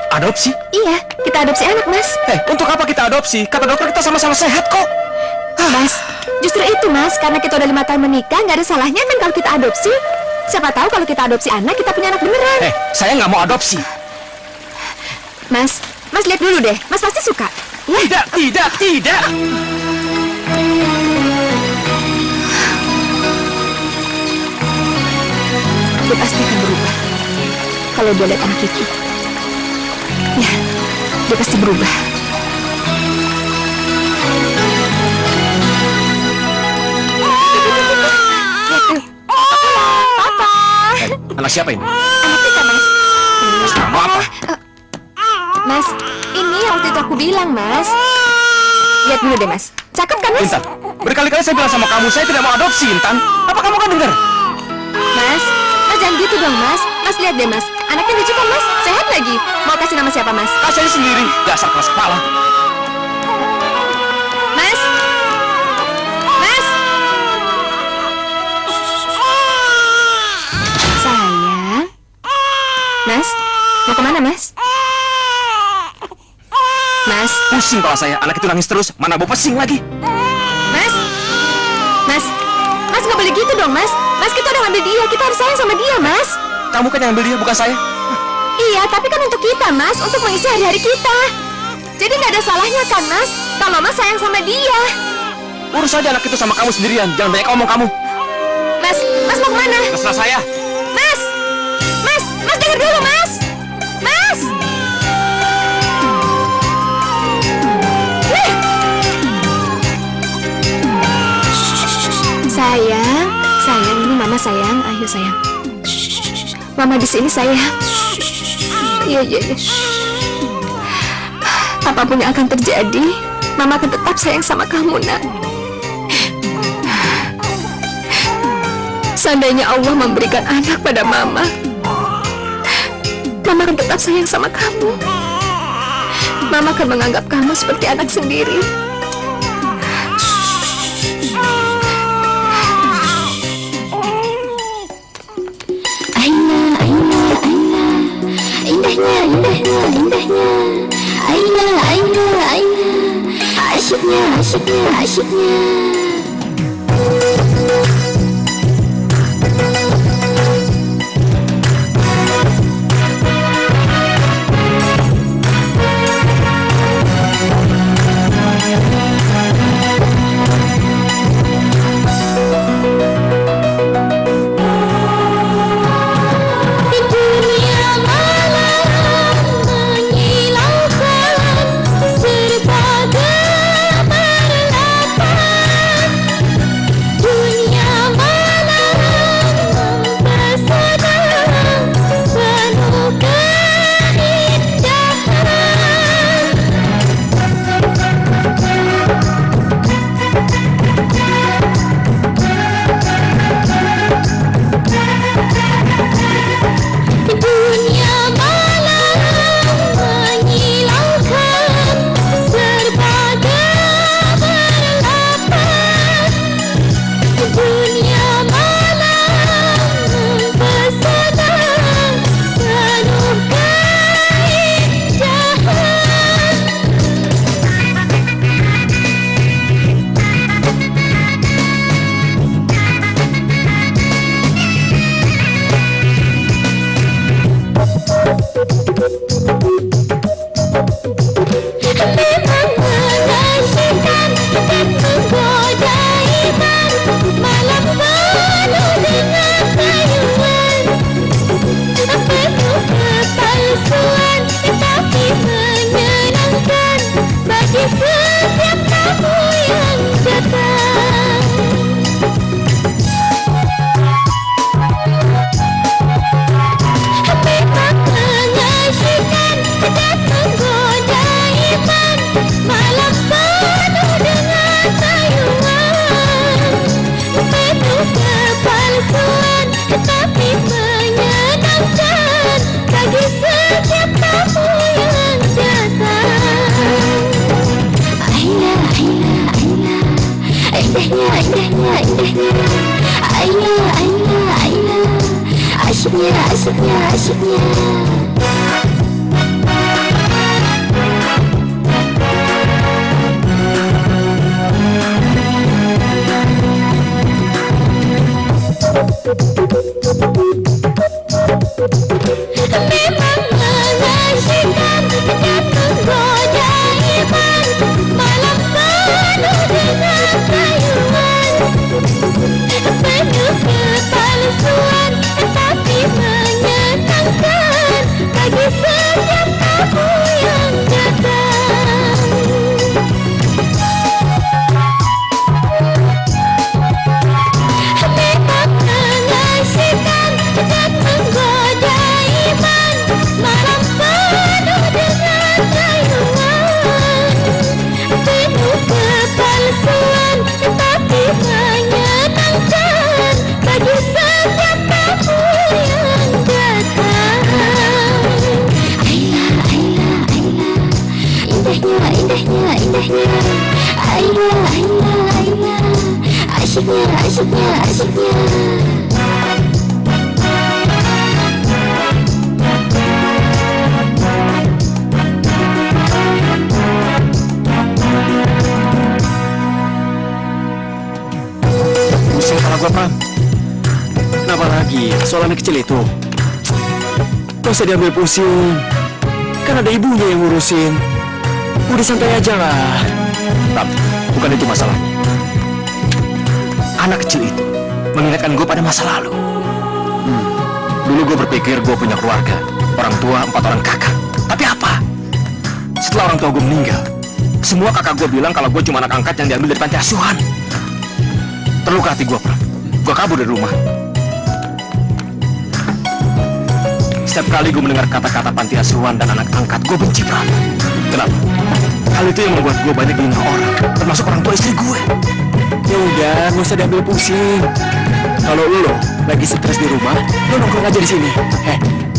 Adopsi?
Iya, kita adopsi anak, Mas.
Untuk apa kita adopsi? Kata dokter kita sama-sama sehat kok.
Mas, justru itu, Mas. Karena kita udah 5 tahun menikah, nggak ada salahnya kan kalau kita adopsi. Siapa tahu kalau kita adopsi anak, kita punya anak beneran.
Saya nggak mau adopsi.
Mas lihat dulu deh. Mas pasti suka. Ya?
Tidak.
Dia pasti akan berubah kalau dia lihat anak itu. Ya, dia pasti berubah. Papa.
Anak siapa ini?
Anak kita, Mas.
Mas, kamu apa?
Mas, ini yang waktu itu aku bilang, Mas. Lihat dulu deh, Mas. Cakep kan, Mas?
Intan, berkali-kali saya bilang sama kamu, saya tidak mau adopsi, Intan. Apa kamu kan dengar?
Mas jangan gitu dong, Mas. Mas lihat deh, Mas. Anaknya lucu kan, Mas? Sehat lagi. Mau kasih nama siapa, Mas?
Kasih aja sendiri, dasar keras kepala.
Mas. Sayang. Mas, mau kemana, Mas? Mas.
Pusing kepala saya, anak itu nangis terus. Mana mau pesing lagi?
Mas nggak boleh gitu dong, Mas. Mas, kita udah ngambil dia, kita harus sayang sama dia, Mas.
Kamu kan yang ambil dia, bukan saya.
Iya, tapi kan untuk kita, Mas, untuk mengisi hari-hari kita. Jadi nggak ada salahnya kan, Mas, kalau Mas sayang sama dia.
Urus aja anak itu sama kamu sendirian, jangan banyak omong kamu.
Mas mau kemana?
Terserah saya.
Mas dengar dulu, Mas. Sayang, ini Mama sayang. Ayo sayang. Mama di sini sayang. Iya. Apapun yang akan terjadi, Mama akan tetap sayang sama kamu, Nak. Seandainya Allah memberikan anak pada Mama akan tetap sayang sama kamu. Mama akan menganggap kamu seperti anak sendiri.
Indahnya, asyiknya. indahnya. Aila, Aila, Aila, asyiknya, asyiknya, asyiknya. Memang mengasyikkan dan menggoda iman, malam penuh dengan rayuan, penuh kepalsuan tapi menyenangkan bagi setiap tamu yang datang. Memang mengasyikkan dan menggoda iman, malam penuh dengan rayuan, penuh kepalsuan tapi menyenangkan bagi setiap tamu yang datang. Aila, Aila, Aila, indahnya, indahnya, indahnya. Aila, Aila, Aila, asyiknya, asyiknya, asyiknya.
Pusing kepala gua, Pram. Kenapa lagi? Soal anak kecil itu. Gak usah diambil pusing. Kan ada ibunya yang ngurusin. Udah santai aja lah. Pram, bukan itu masalah. Anak kecil itu mengingatkan gue pada masa lalu. Dulu gue berpikir gue punya keluarga, orang tua, 4 orang kakak. Tapi apa? Setelah orang tua gue meninggal, semua kakak gue bilang kalau gue cuma anak angkat yang diambil dari panti asuhan. Terluka hati gue, Pram. Gue kabur dari rumah. Setiap kali gue mendengar kata-kata panti asuhan dan anak angkat, gue benci, Pram. Kenapa? Hal itu yang membuat gue banyak dihina orang, termasuk orang tua istri gue. Ya udah, nggak usah diambil pusing. Kalau lo lagi stres di rumah, lo nongkrong aja di sini.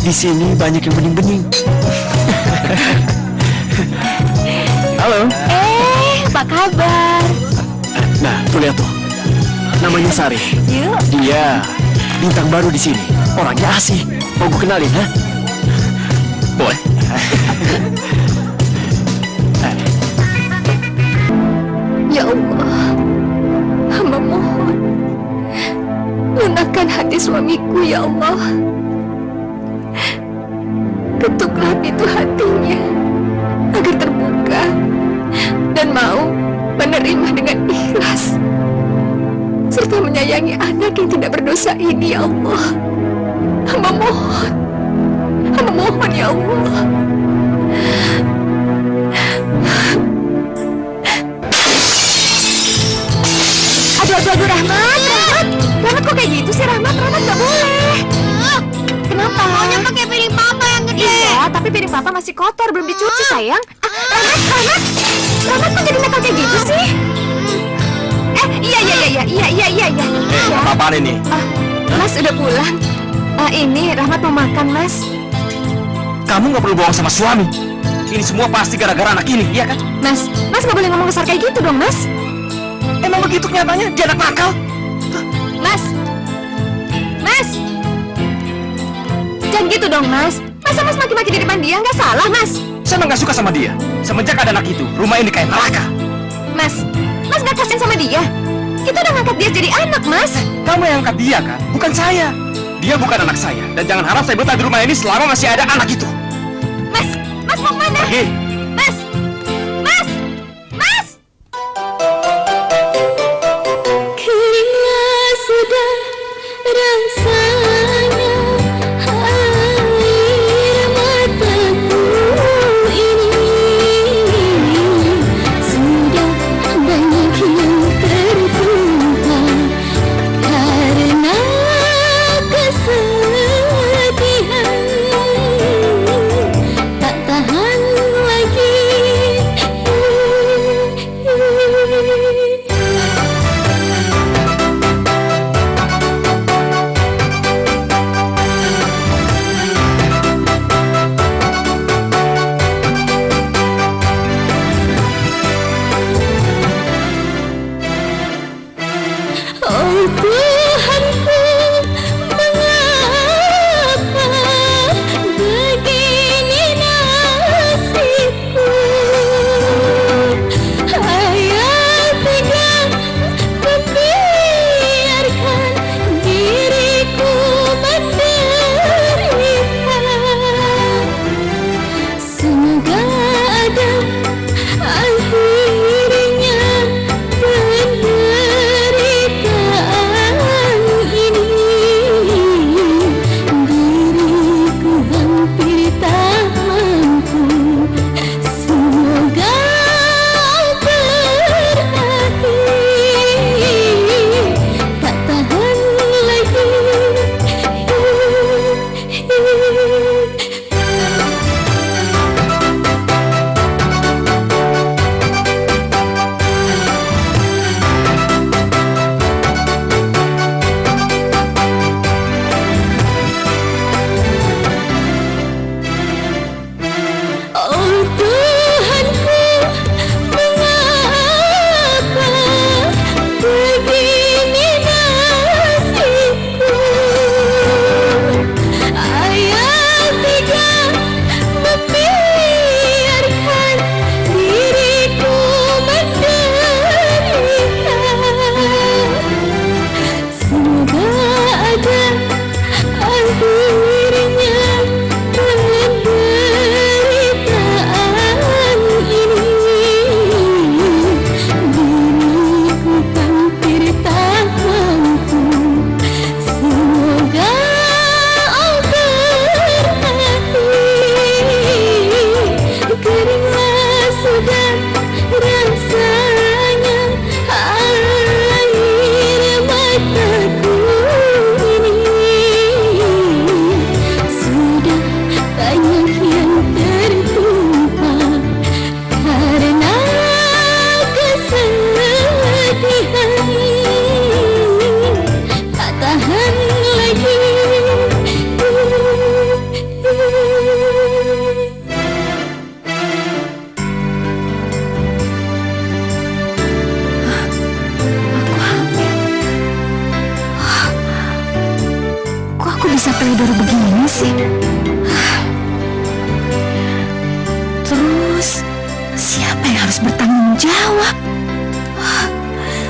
Di sini banyak yang bening-bening. Halo.
Apa kabar?
Nah, tuh lihat tuh. Namanya Sari.
Yuk.
Dia bintang baru di sini. Orangnya asik. Mau gue kenalin, ha? Boleh.
Ya Allah, hamba mohon lunakkan hati suamiku, ya Allah. Ketuklah pintu hatinya agar terbuka dan mau menerima dengan ikhlas serta menyayangi anak yang tidak berdosa ini, ya Allah. Hamba mohon ya Allah. Aduh, Rahmat kok kayak gitu sih, Rahmat gak boleh. Kenapa? Maunya pakai piring papa yang gede. Iya, tapi piring papa masih kotor, belum dicuci, sayang. Rahmat kok jadi nakal kayak gitu sih? Iya.
Apa-apaan ini?
Mas udah pulang. Ini Rahmat mau makan, Mas.
Kamu nggak perlu bohong sama suami. Ini semua pasti gara-gara anak ini, iya kan?
Mas nggak boleh ngomong kasar kayak gitu dong, Mas.
Emang begitu kenyataannya? Dia anak nakal.
Mas, jangan gitu dong, Mas. Masa Mas maki-maki di depan dia? Nggak salah, Mas.
Saya emang nggak suka sama dia. Semenjak ada anak itu, rumah ini kayak neraka.
Mas nggak kasihan sama dia? Kita udah ngangkat dia jadi anak, Mas.
Kamu yang angkat dia kan? Bukan saya. Dia bukan anak saya. Dan jangan harap saya betah di rumah ini selama masih ada anak itu.
Mas mau kemana?
Pergi.
Mas.
Kini sudah rasanya air mataku ini, sudah banyak yang tertumpah karena kesedihan. Tak tahan lagi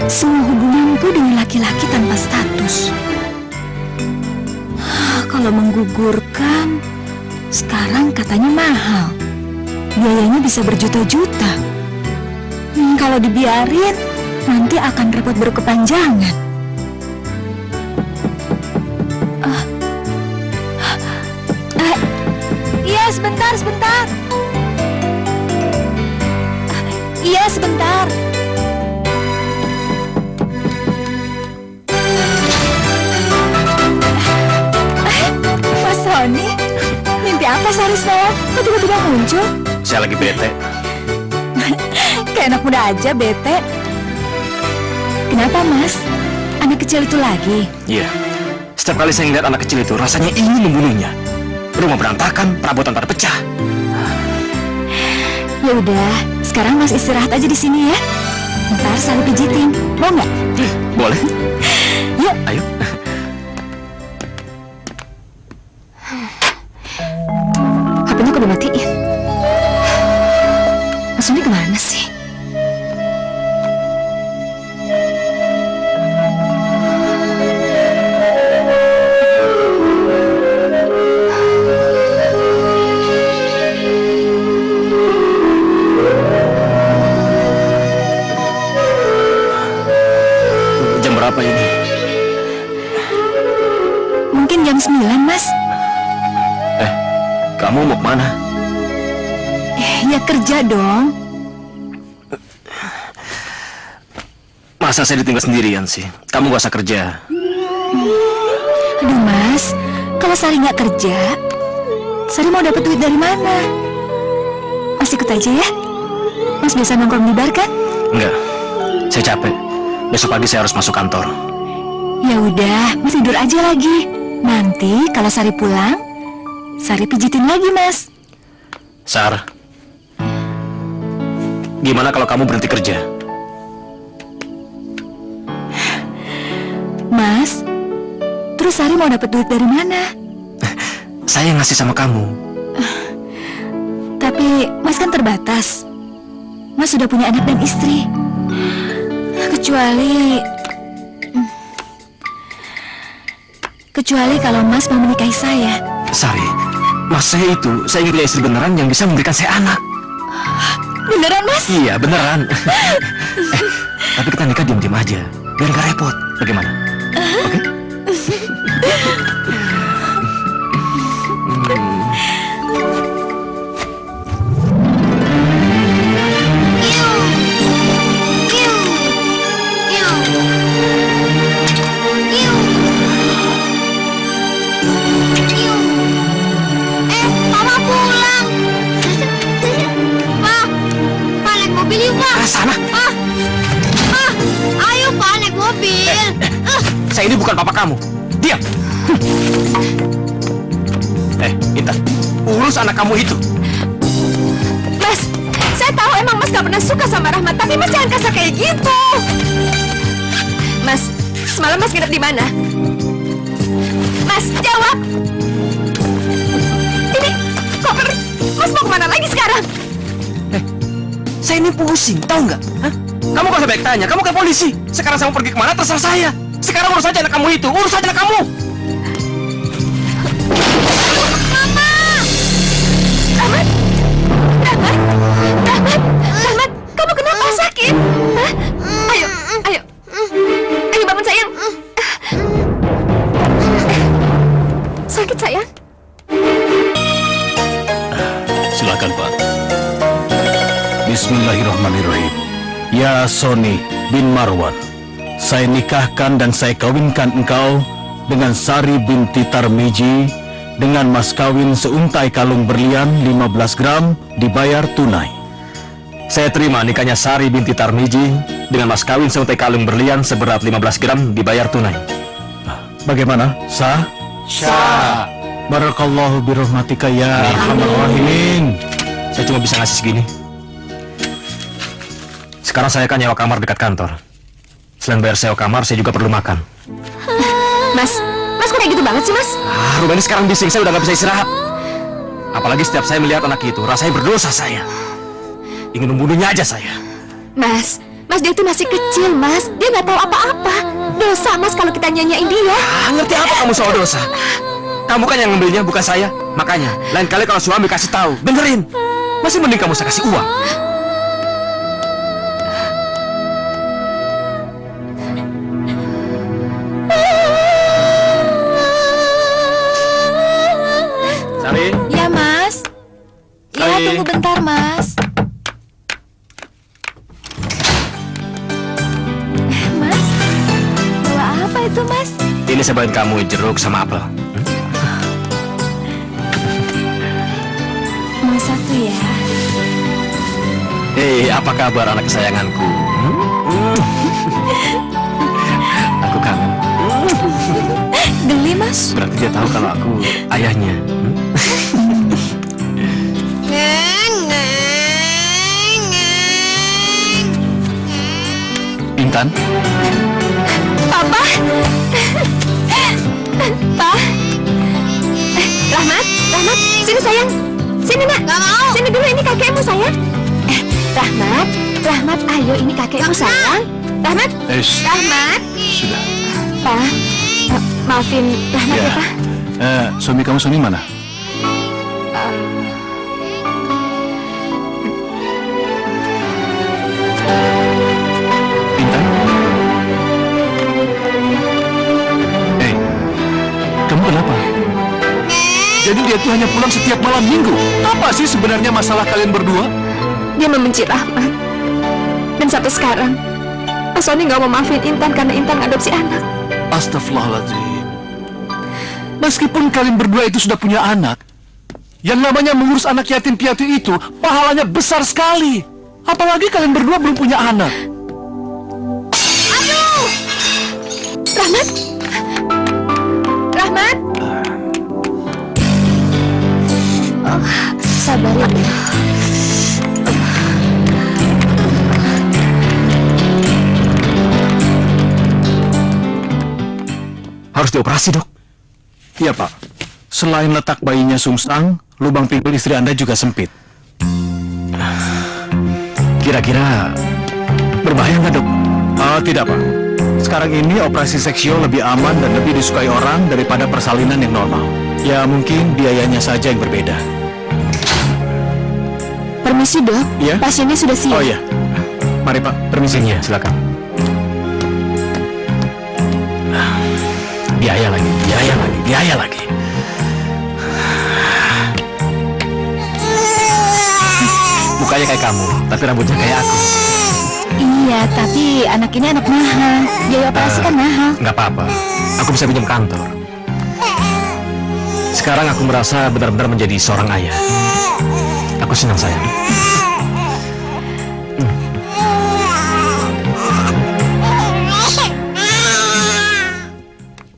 semua hubunganku dengan laki-laki tanpa status. Kalau menggugurkan, sekarang katanya mahal. Biayanya bisa berjuta-juta. Kalau dibiarin, nanti akan repot berkepanjangan. Iya, sebentar. Iya, sebentar. Mas Sony, mimpi apa sehari semalam? Kok tiba-tiba muncul?
Saya lagi bete.
Kayak anak muda aja bete. Kenapa, Mas? Anak kecil itu lagi?
Iya. Setiap kali saya ngeliat anak kecil itu, rasanya ingin membunuhnya. Rumah berantakan, perabotan pada pecah.
Ya udah, sekarang Mas istirahat aja di sini ya. Ntar Sari pijitin, mau nggak?
Boleh.
Yuk.
Ayo.
HP-nya kok dimatiin? Mas Sony kemana sih?
Jam berapa ini?
Mungkin jam 9, Mas.
Kamu mau kemana?
Ya kerja dong.
Masa saya ditinggal sendirian sih? Kamu gak usah kerja.
Aduh, Mas, kalau Sari nggak kerja, Sari mau dapat duit dari mana? Mas ikut aja ya. Mas biasa nongkrong di bar kan?
Enggak, saya capek. Besok pagi saya harus masuk kantor.
Ya udah, Mas tidur aja lagi. Nanti kalau Sari pulang, Sari pijitin lagi, Mas.
Sar, gimana kalau kamu berhenti kerja?
Mas, terus Sari mau dapat duit dari mana?
Saya ngasih sama kamu.
Tapi Mas kan terbatas. Mas sudah punya anak dan istri. Kecuali kalau Mas mau menikahi saya.
Sari, Mas saya ingin punya istri beneran yang bisa memberikan saya anak.
Beneran, Mas?
Iya, beneran. Tapi kita nikah diam-diam aja, biar gak repot. Bagaimana? Oke?
Mama pulang. Pak naik mobil yuk, Pak.
Sana.
Ayo, Pak naik mobil.
Saya ini bukan papa kamu. Diam. Intan, urus anak kamu itu.
Mas, saya tahu emang Mas gak pernah suka sama Rahmat, tapi Mas jangan kasar kayak gitu. Mas, semalam Mas nginep di mana? Mas, jawab. Ini koper. Mas mau kemana lagi sekarang?
Saya ini pusing, tahu nggak? Hah? Kamu gak usah banyak tanya, kamu ke polisi. Sekarang saya mau pergi kemana terserah saya. Sekarang urus aja anak kamu itu, urus aja anak kamu.
Rahmat, kamu kenapa sakit? Hah? Ayo bangun sayang. Sakit sayang?
Silakan, Pak. Bismillahirrahmanirrahim. Ya Sony bin Marwan, saya nikahkan dan saya kawinkan engkau dengan Sari binti Tarmiji dengan mas kawin seuntai kalung berlian 15 gram dibayar tunai.
Saya terima nikahnya Sari binti Tarmiji dengan mas kawin seuntai kalung berlian seberat 15 gram dibayar tunai.
Bagaimana? Sah?
Sah.
Barakallahu birahmatika ya arhamar rahimin.
Saya cuma bisa ngasih segini. Sekarang saya kan nyewa kamar dekat kantor. Selain bayar sewa kamar, saya juga perlu makan.
Mas kok kayak gitu banget sih, Mas?
Rumah ini sekarang bising, saya udah gak bisa istirahat. Apalagi setiap saya melihat anak itu, rasanya berdosa saya. Ingin membunuhnya aja saya.
Mas Mas, dia itu masih kecil, Mas. Dia nggak tahu apa-apa. Dosa, Mas, kalau kita nyanyain dia.
Ngerti apa kamu soal dosa? Kamu kan yang ngambilnya, bukan saya. Makanya, lain kali kalau suami kasih tahu, dengerin. Masih mending kamu saya kasih uang. Sari?
Ya, Mas. Ya,
Sari.
tunggu bentar, Mas. Mas, bawa apa itu, Mas?
Ini saya bawain kamu jeruk sama apel.
Mau satu ya?
Hei, apa kabar anak kesayanganku? Aku kangen.
Geli, Mas.
Berarti dia tahu kalau aku ayahnya.
Intan?
Papa. Pak. Rahmat, Rahmat, sini sayang. Sini nak. Gak mau. Sini dulu, ini kakekmu sayang. Rahmat, Rahmat, ayo ini kakekmu sayang. Rahmat, Rahmat.
Sudah.
Pak, maafin Rahmat ya, Pak.
Suami kamu Suni mana? Intan? Kamu kenapa? Jadi dia tuh hanya pulang setiap malam minggu. Apa sih sebenarnya masalah kalian berdua?
Dia membenci Rahmat. Dan sampai sekarang, Pak Sony nggak mau maafin Intan karena Intan adopsi anak.
Astagfirullahaladzim. Meskipun kalian berdua itu sudah punya anak, yang namanya mengurus anak yatim piatu itu pahalanya besar sekali. Apalagi kalian berdua belum punya anak.
Aduh! Rahmat? Rahmat? Oh, sabar ya.
Harus dioperasi, Dok.
Iya, Pak. Selain letak bayinya sungsang, lubang pinggul istri Anda juga sempit.
Kira-kira berbahaya nggak, Dok?
Tidak, Pak. Sekarang ini operasi seksio lebih aman dan lebih disukai orang daripada persalinan yang normal. Ya, mungkin biayanya saja yang berbeda.
Permisi, Dok.
Iya?
Pasiennya sudah siap.
Oh iya. Mari, Pak. Permisinya, silakan.
Biaya lagi, biaya lagi, biaya lagi. Mukanya kayak kamu, tapi rambutnya kayak aku.
Iya, tapi anak ini anak mahal. Biaya operasi kan mahal.
Nggak apa-apa, aku bisa pinjam kantor. Sekarang aku merasa benar-benar menjadi seorang ayah. Aku senang, sayang.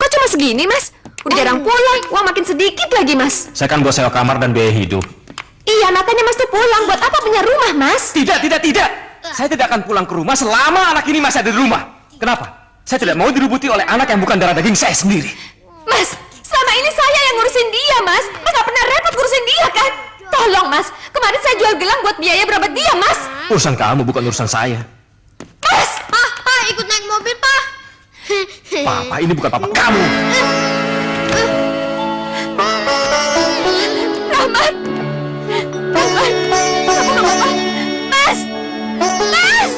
Kok cuma segini, Mas? Udah jarang pulang, uang makin sedikit lagi, Mas.
Saya kan buat sewa kamar dan biaya hidup.
Iya, makanya Mas tuh pulang. Buat apa punya rumah, Mas?
Tidak, tidak, tidak. Saya tidak akan pulang ke rumah selama anak ini masih ada di rumah. Kenapa? Saya tidak mau dirubuti oleh anak yang bukan darah daging saya sendiri.
Mas, selama ini saya yang ngurusin dia, Mas. Mas gak pernah repot ngurusin dia, kan? Tolong, Mas. Kemarin saya jual gelang buat biaya berobat dia, Mas.
Urusan kamu, bukan urusan saya.
Mas! Pak, ikut naik mobil, Pak.
Papa, ini bukan papa kamu.
Rahmat! Rahmat! Kamu gak apa-apa? Mas! Mas!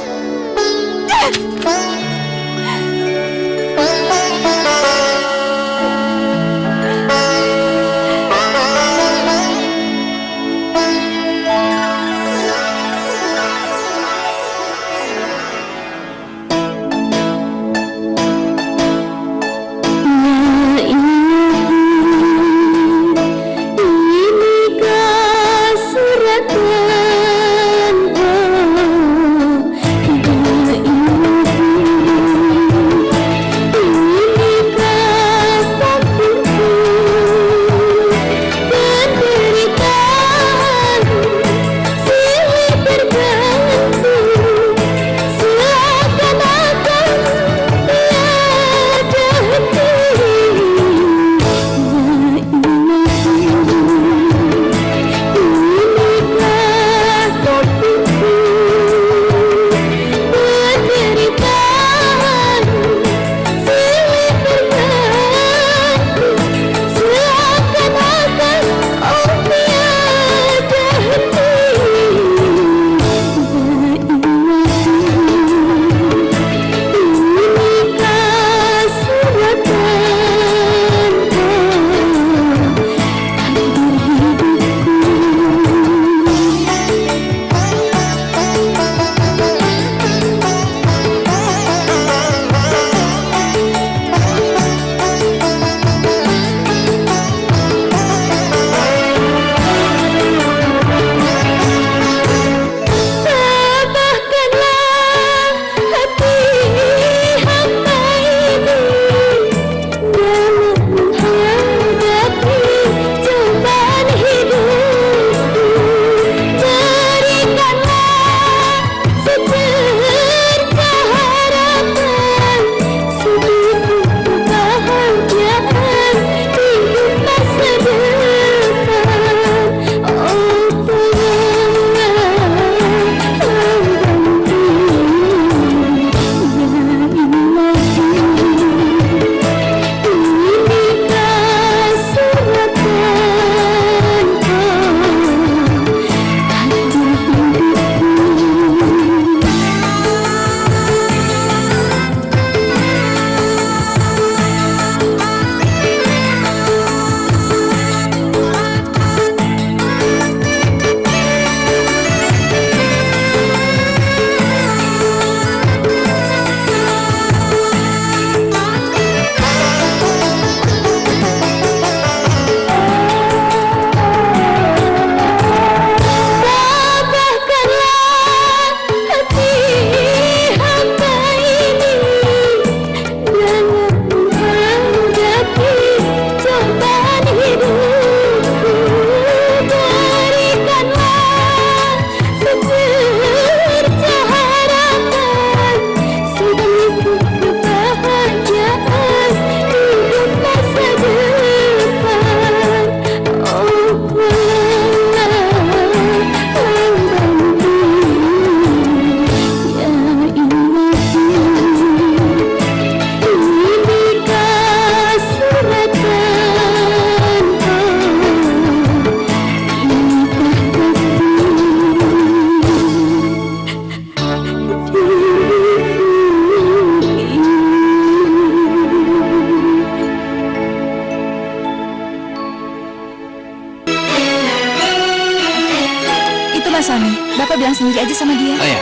Mas Sony, Bapak bilang sendiri aja sama dia.
Oh ya.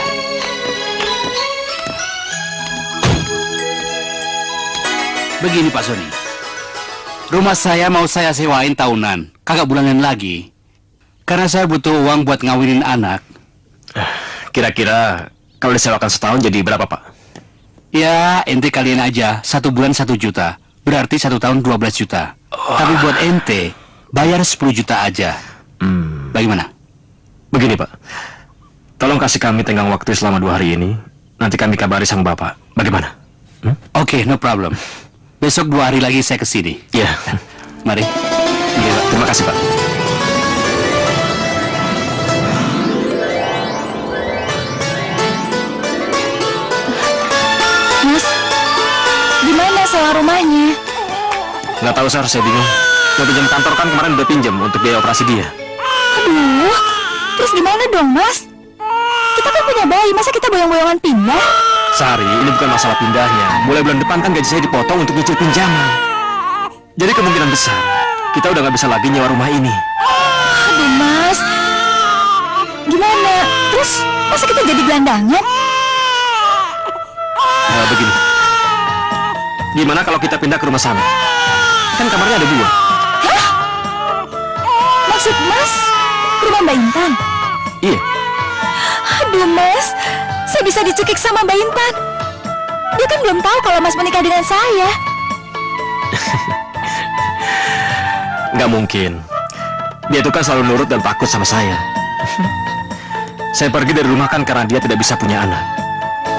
Begini Pak Sony, rumah saya mau saya sewain tahunan, kagak bulanan lagi. Karena saya butuh uang buat ngawinin anak.
Kira-kira kalau disewakan setahun jadi berapa, Pak?
Ya, ente kalian aja, 1 bulan 1 juta. Berarti 1 tahun 12 juta. Tapi buat ente, bayar 10 juta aja. Bagaimana?
Begini, Pak. Tolong kasih kami tenggang waktu selama 2 hari ini. Nanti kami kabari sang Bapak. Bagaimana?
Oke, no problem. Besok 2 hari lagi saya kesini.
Ya.
Mari.
Iya, Pak. Terima kasih, Pak.
Mas, gimana sewa rumahnya?
Nggak tahu, Sar. Saya bingung. Mau pinjam kantor kan kemarin udah pinjam untuk biaya operasi dia.
Aduh, terus gimana dong, Mas? Kita kan punya bayi, masa kita boyong-boyongan pindah?
Sari, ini bukan masalah pindahnya. Mulai bulan depan kan gaji saya dipotong untuk nyicil pinjaman. Jadi kemungkinan besar kita udah nggak bisa lagi nyewa rumah ini.
Aduh, Mas. Gimana? Terus, masa kita jadi gelandangan?
Begini. Gimana kalau kita pindah ke rumah sana? Kan kamarnya ada 2.
Hah? Maksud Mas, rumah Mbak Intan?
Iya.
Aduh, Mas. Saya bisa dicekik sama Mbak Intan. Dia kan belum tahu kalau Mas menikah dengan saya.
Nggak mungkin. Dia itu kan selalu nurut dan takut sama saya. Saya pergi dari rumah kan karena dia tidak bisa punya anak.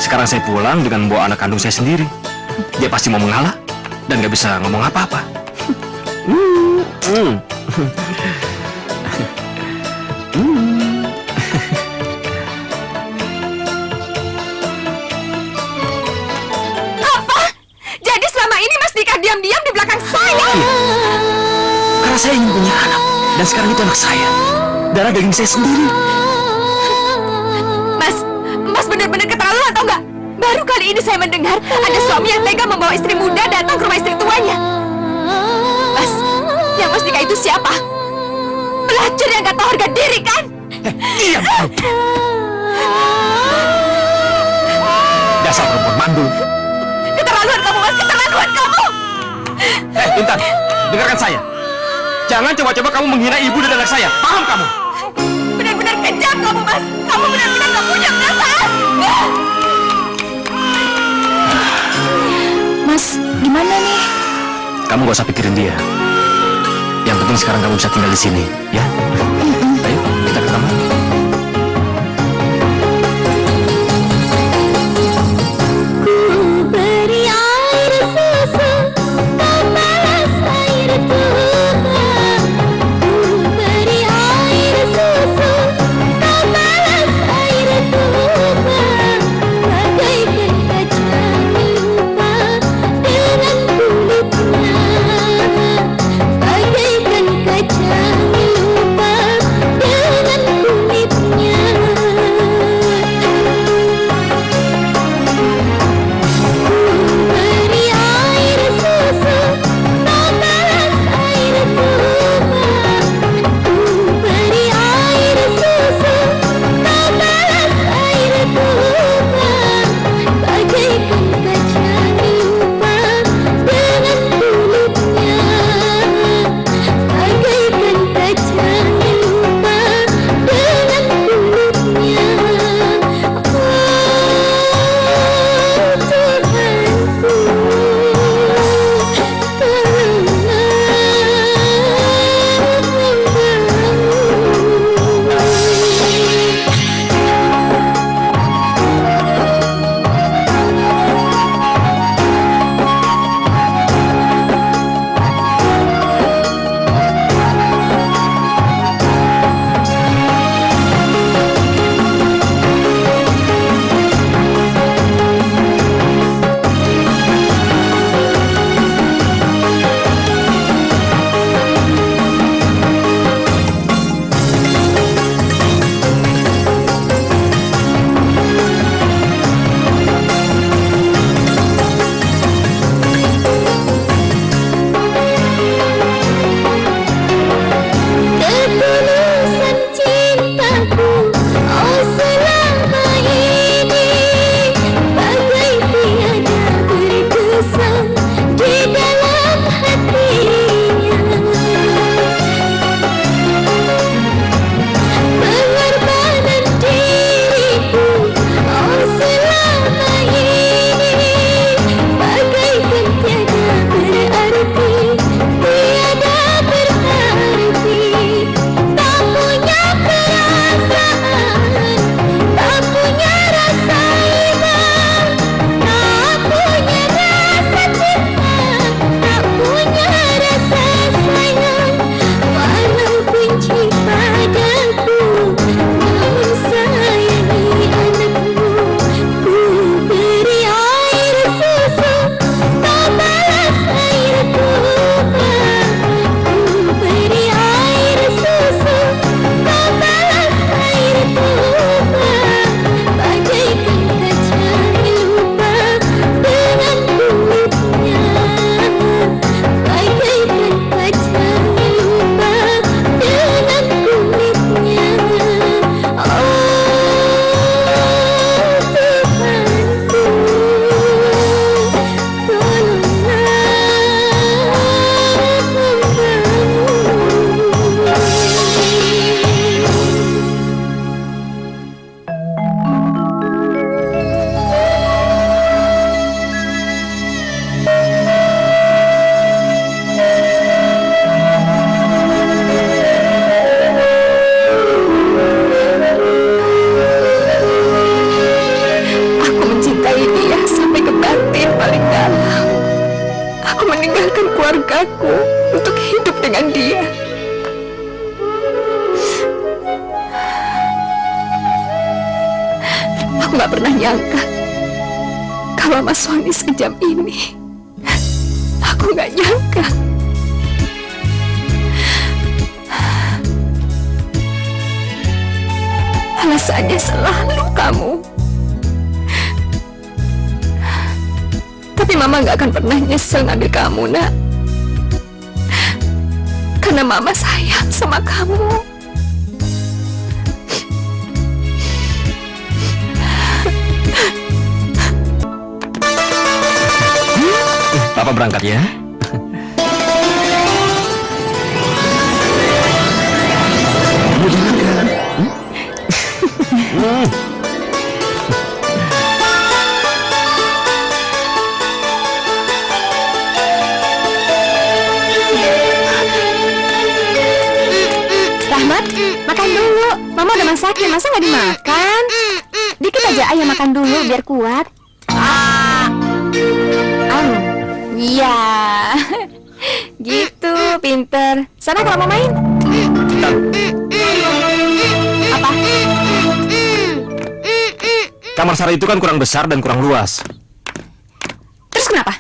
Sekarang saya pulang dengan membawa anak kandung saya sendiri. Dia pasti mau mengalah dan nggak bisa ngomong apa-apa.
Apa? Jadi selama ini Mas nikah diam-diam di belakang saya?
Karena saya ingin punya anak. Dan sekarang itu anak saya. Darah daging saya sendiri.
Mas benar-benar keterlaluan atau enggak? Baru kali ini saya mendengar ada suami yang tega membawa istri muda datang ke rumah istri tuanya. Mas, yang Mas nikah itu siapa? Pelacur yang gak tahu harga diri kan?
Diam! Dasar perempuan mandul.
Keterlaluan kamu, Mas, keterlaluan kamu!
Intan, dengarkan saya. Jangan coba-coba kamu menghina ibu dan anak saya. Paham kamu?
Benar-benar kejam kamu, Mas. Kamu benar-benar gak punya perasaan.
Mas, gimana nih?
Kamu gak usah pikirin dia. Yang penting sekarang kamu bisa tinggal di sini, ya? Ayo, kita ke kamar.
Bagaikan kaca lupa
Aku nggak pernah nyangka kalau Mas Sony sekejam ini. Aku nggak nyangka. Alasannya selalu kamu. Tapi Mama nggak akan pernah nyesel ngambil kamu, Nak. Karena Mama sayang sama kamu.
Papa berangkat ya.
Rahmat, makan dulu. Mama udah masakin, masa nggak dimakan? Dikit aja, ayo makan dulu biar kuat. Iya, gitu, pinter. Sana kalau mau main. Apa?
Kamar Sari itu kan kurang besar dan kurang luas.
Terus kenapa?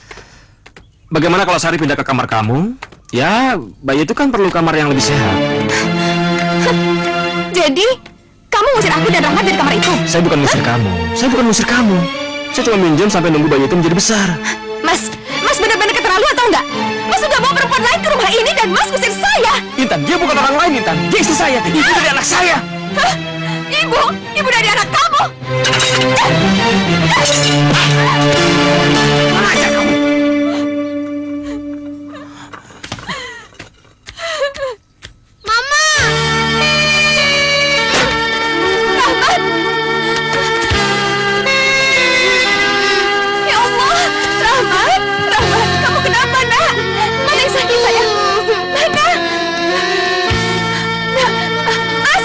Bagaimana kalau Sari pindah ke kamar kamu? Ya, bayi itu kan perlu kamar yang lebih sehat.
Jadi, kamu ngusir aku dan Rahmat dari kamar itu?
Saya bukan ngusir kamu. Saya bukan ngusir kamu. Saya cuma minjem sampai nunggu bayi itu menjadi besar.
Mas benar-benar keterlaluan atau enggak? Mas sudah bawa perempuan lain ke rumah ini dan Mas ngusir saya.
Intan, dia bukan orang lain, Intan. Dia istri saya, ibu dari anak saya.
Hah? Ibu dari anak kamu.
Mana aja kamu?
Mama. Rahmat. Ya Allah, Rahmat, kamu kenapa, Nak? Mana yang sakit, sayang? Mana? Mas,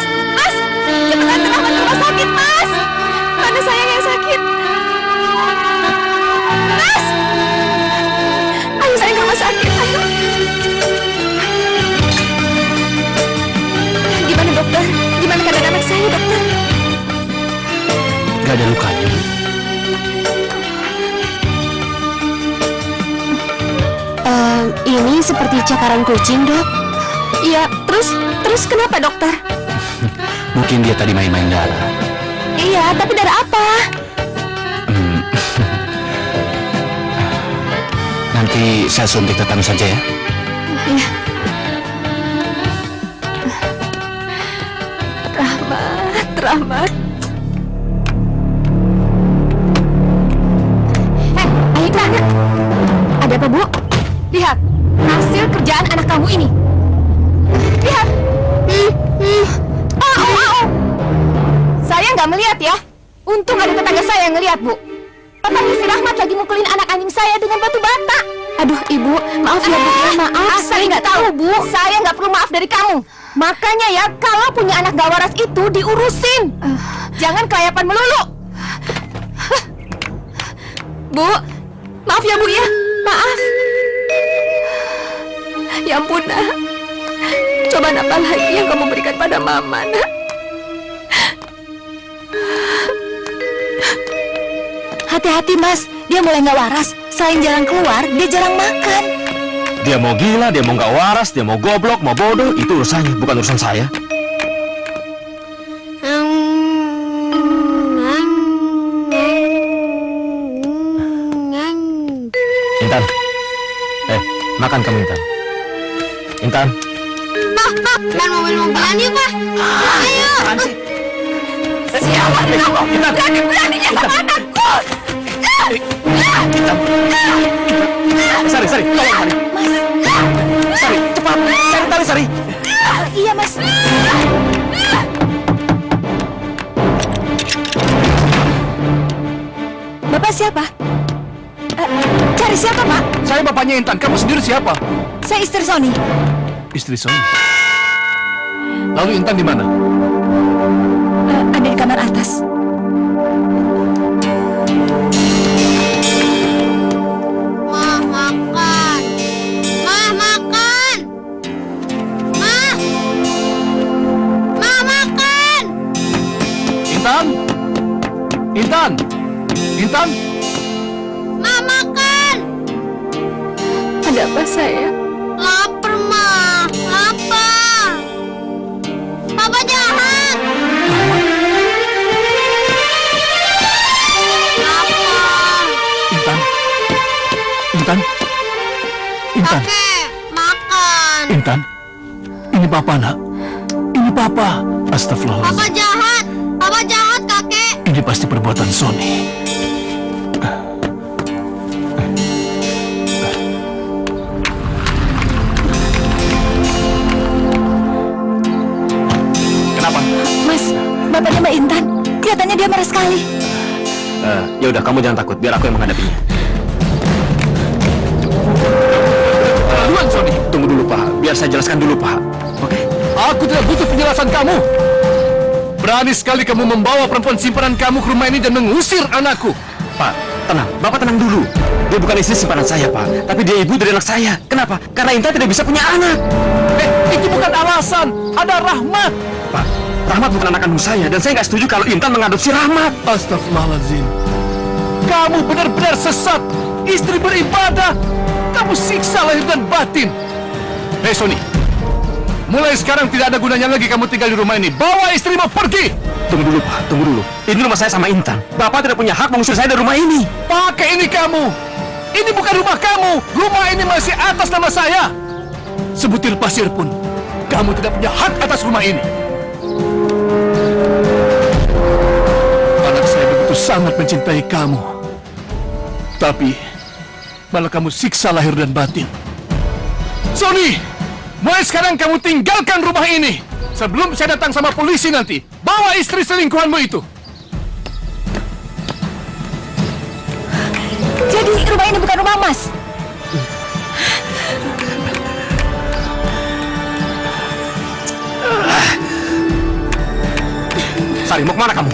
cepetan ke rumah sakit, Mas. Mana sayang yang sakit? Mas, ayo sayang ke rumah sakit, ayo. Gimana dokter? Gimana keadaan anak saya, dokter?
Gak ada lukanya, Bu.
Ini seperti cakaran kucing, Dok. Iya, terus kenapa, dokter?
Mungkin dia tadi main-main darah.
Iya, tapi darah apa?
Nanti saya suntik tetanus saja ya.
Iya. Rahmat. Ayo anak. Ada apa, Bu? Lihat, hasil kerjaan anak kamu ini. Lihat. Saya nggak melihat ya. Untung ada tetangga saya yang ngelihat, Bu. Tetangga si Rahmat lagi mukulin anak anjing saya dengan batu bata. Aduh, Ibu, maaf ya, Bu. Maaf, saya nggak tahu, Bu. Saya nggak perlu maaf dari kamu. Makanya ya, kalau punya anak gak waras itu diurusin. Jangan kelayapan melulu. Bu, maaf ya, Bu ya. Maaf. Ya ampun, Nak. Cobaan apa lagi yang kamu berikan pada Mama, Nak? Hati-hati, Mas. Dia mulai gak waras. Selain jarang keluar, dia jarang makan.
Dia mau gila, dia mau nggak waras, dia mau goblok, mau bodoh, itu urusannya, bukan urusan saya. Intan, makan kamu, Intan. Intan.
Main mobil-mobilan yuk, Pak. Ayo. Siapa kamu? Berani-beraninya sama anakku.
Sari, tolong Sari. Sari, cepat, cari tali Sari.
Iya, Mas. Bapak siapa? Cari siapa, Pak?
Saya bapaknya Intan. Kamu sendiri siapa?
Saya istri Sony.
Istri Sony. Lalu Intan di mana?
Ada di kamar atas.
Intan! Intan!
Ma, makan!
Ada apa sayang?
Lapar, Ma. Lapar. Papa jahat. Lapar.
Intan! Intan! Intan!
Kakek, makan.
Intan! Ini Papa, nak. Ini Papa. Astagfirullahaladzim.
Papa jahat. Papa jahat, kakek.
Ini pasti perbuatan Sony.
Kenapa?
Mas, bapaknya Mbak Intan. Kelihatannya dia marah sekali.
Ya udah, kamu jangan takut. Biar aku yang menghadapinya.
Duluan, Sony.
Tunggu dulu, Pak. Biar saya jelaskan dulu, Pak. Oke?
Aku tidak butuh penjelasan kamu. Berani sekali kamu membawa perempuan simpanan kamu ke rumah ini dan mengusir anakku.
Pak, tenang. Bapak tenang dulu. Dia bukan istri simpanan saya, Pak. Tapi dia ibu dari anak saya. Kenapa? Karena Intan tidak bisa punya anak.
Itu bukan alasan. Ada Rahmat.
Pak, Rahmat bukan anak kandung saya. Dan saya nggak setuju kalau Intan mengadopsi Rahmat.
Astagfirullahaladzim. Kamu benar-benar sesat. Istri beribadah. Kamu siksa lahir dan batin. Hei, Sony. Mulai sekarang tidak ada gunanya lagi kamu tinggal di rumah ini. Bawa istrimu pergi.
Tunggu dulu, Pak. Tunggu dulu. Ini rumah saya sama Intan. Bapak tidak punya hak mengusir saya dari rumah ini.
Pakai ini kamu. Ini bukan rumah kamu. Rumah ini masih atas nama saya. Sebutir pasir pun, kamu tidak punya hak atas rumah ini. Anak saya begitu sangat mencintai kamu. Tapi, malah kamu siksa lahir dan batin. Sony! Mulai sekarang kamu tinggalkan rumah ini. Sebelum saya datang sama polisi nanti, bawa istri selingkuhanmu itu.
Jadi rumah ini bukan rumah Mas.
Sari, mau kemana kamu?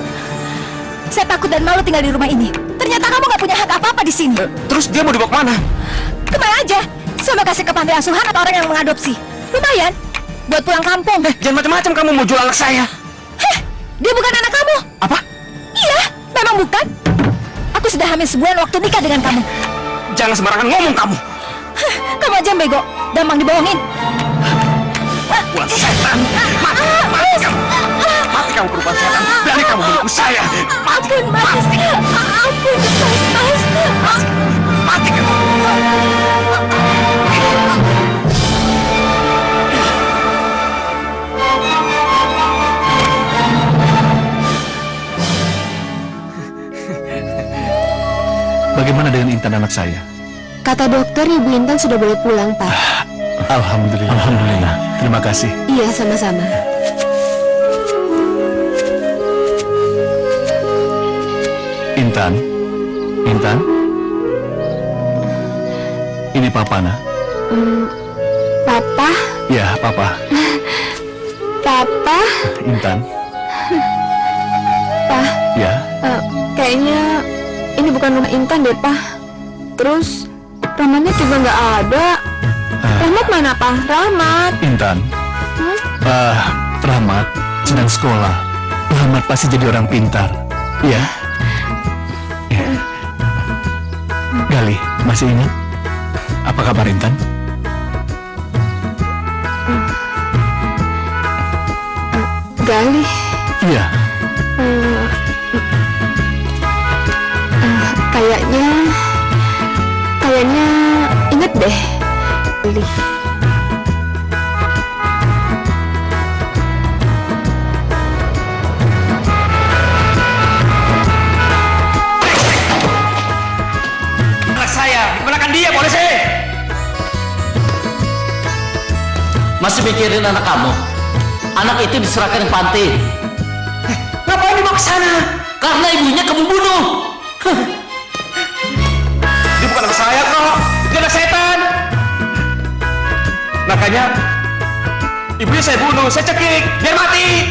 Saya takut dan malu tinggal di rumah ini. Ternyata kamu nggak punya hak apa-apa di sini.
Terus dia mau dibawa kemana?
Kemana aja? Saya mau kasih ke panti asuhan atau orang yang mengadopsi. Lumayan, buat pulang kampung.
Jangan macam-macam kamu mau jual anak saya.
Heh, dia bukan anak kamu.
Apa?
Iya, memang bukan. Aku sudah hamil sebulan waktu nikah dengan kamu.
Jangan sembarangan ngomong kamu.
Heh, kamu aja yang bego, gampang dibohongin.
Buat setan. Mati kamu. Mati kamu perempuan setan. Berani kamu menipu saya.
Ampun, Mas. Ampun, Mas.
Mati kamu.
Bagaimana dengan Intan anak saya?
Kata dokter, Ibu Intan sudah boleh pulang, Pak.
Alhamdulillah. Alhamdulillah. Terima kasih.
Iya, sama-sama.
Intan. Intan. Ini Papa, nak.
Papa?
Ya, Papa.
Papa?
Intan.
Pak,
Ya.
kayaknya ini bukan rumah Intan deh, Pak. Terus Rahmatnya juga nggak ada. Rahmat mana, Pak? Rahmat.
Intan. Rahmat sedang sekolah. Rahmat pasti jadi orang pintar. Ya. Ya. Gali, masih ingat? Apa kabar Intan?
Gali.
Iya.
Kayaknya inget deh. Gali.
Anak saya, dikenakan dia, polisi!
Masih mikirin anak kamu? Anak itu diserahkan ke panti.
Ngapain dibawa ke sana?
Karena ibunya kamu bunuh.
Dia bukan anak saya kok. Dia anak setan. Makanya ibunya saya bunuh, saya cekik, biar mati.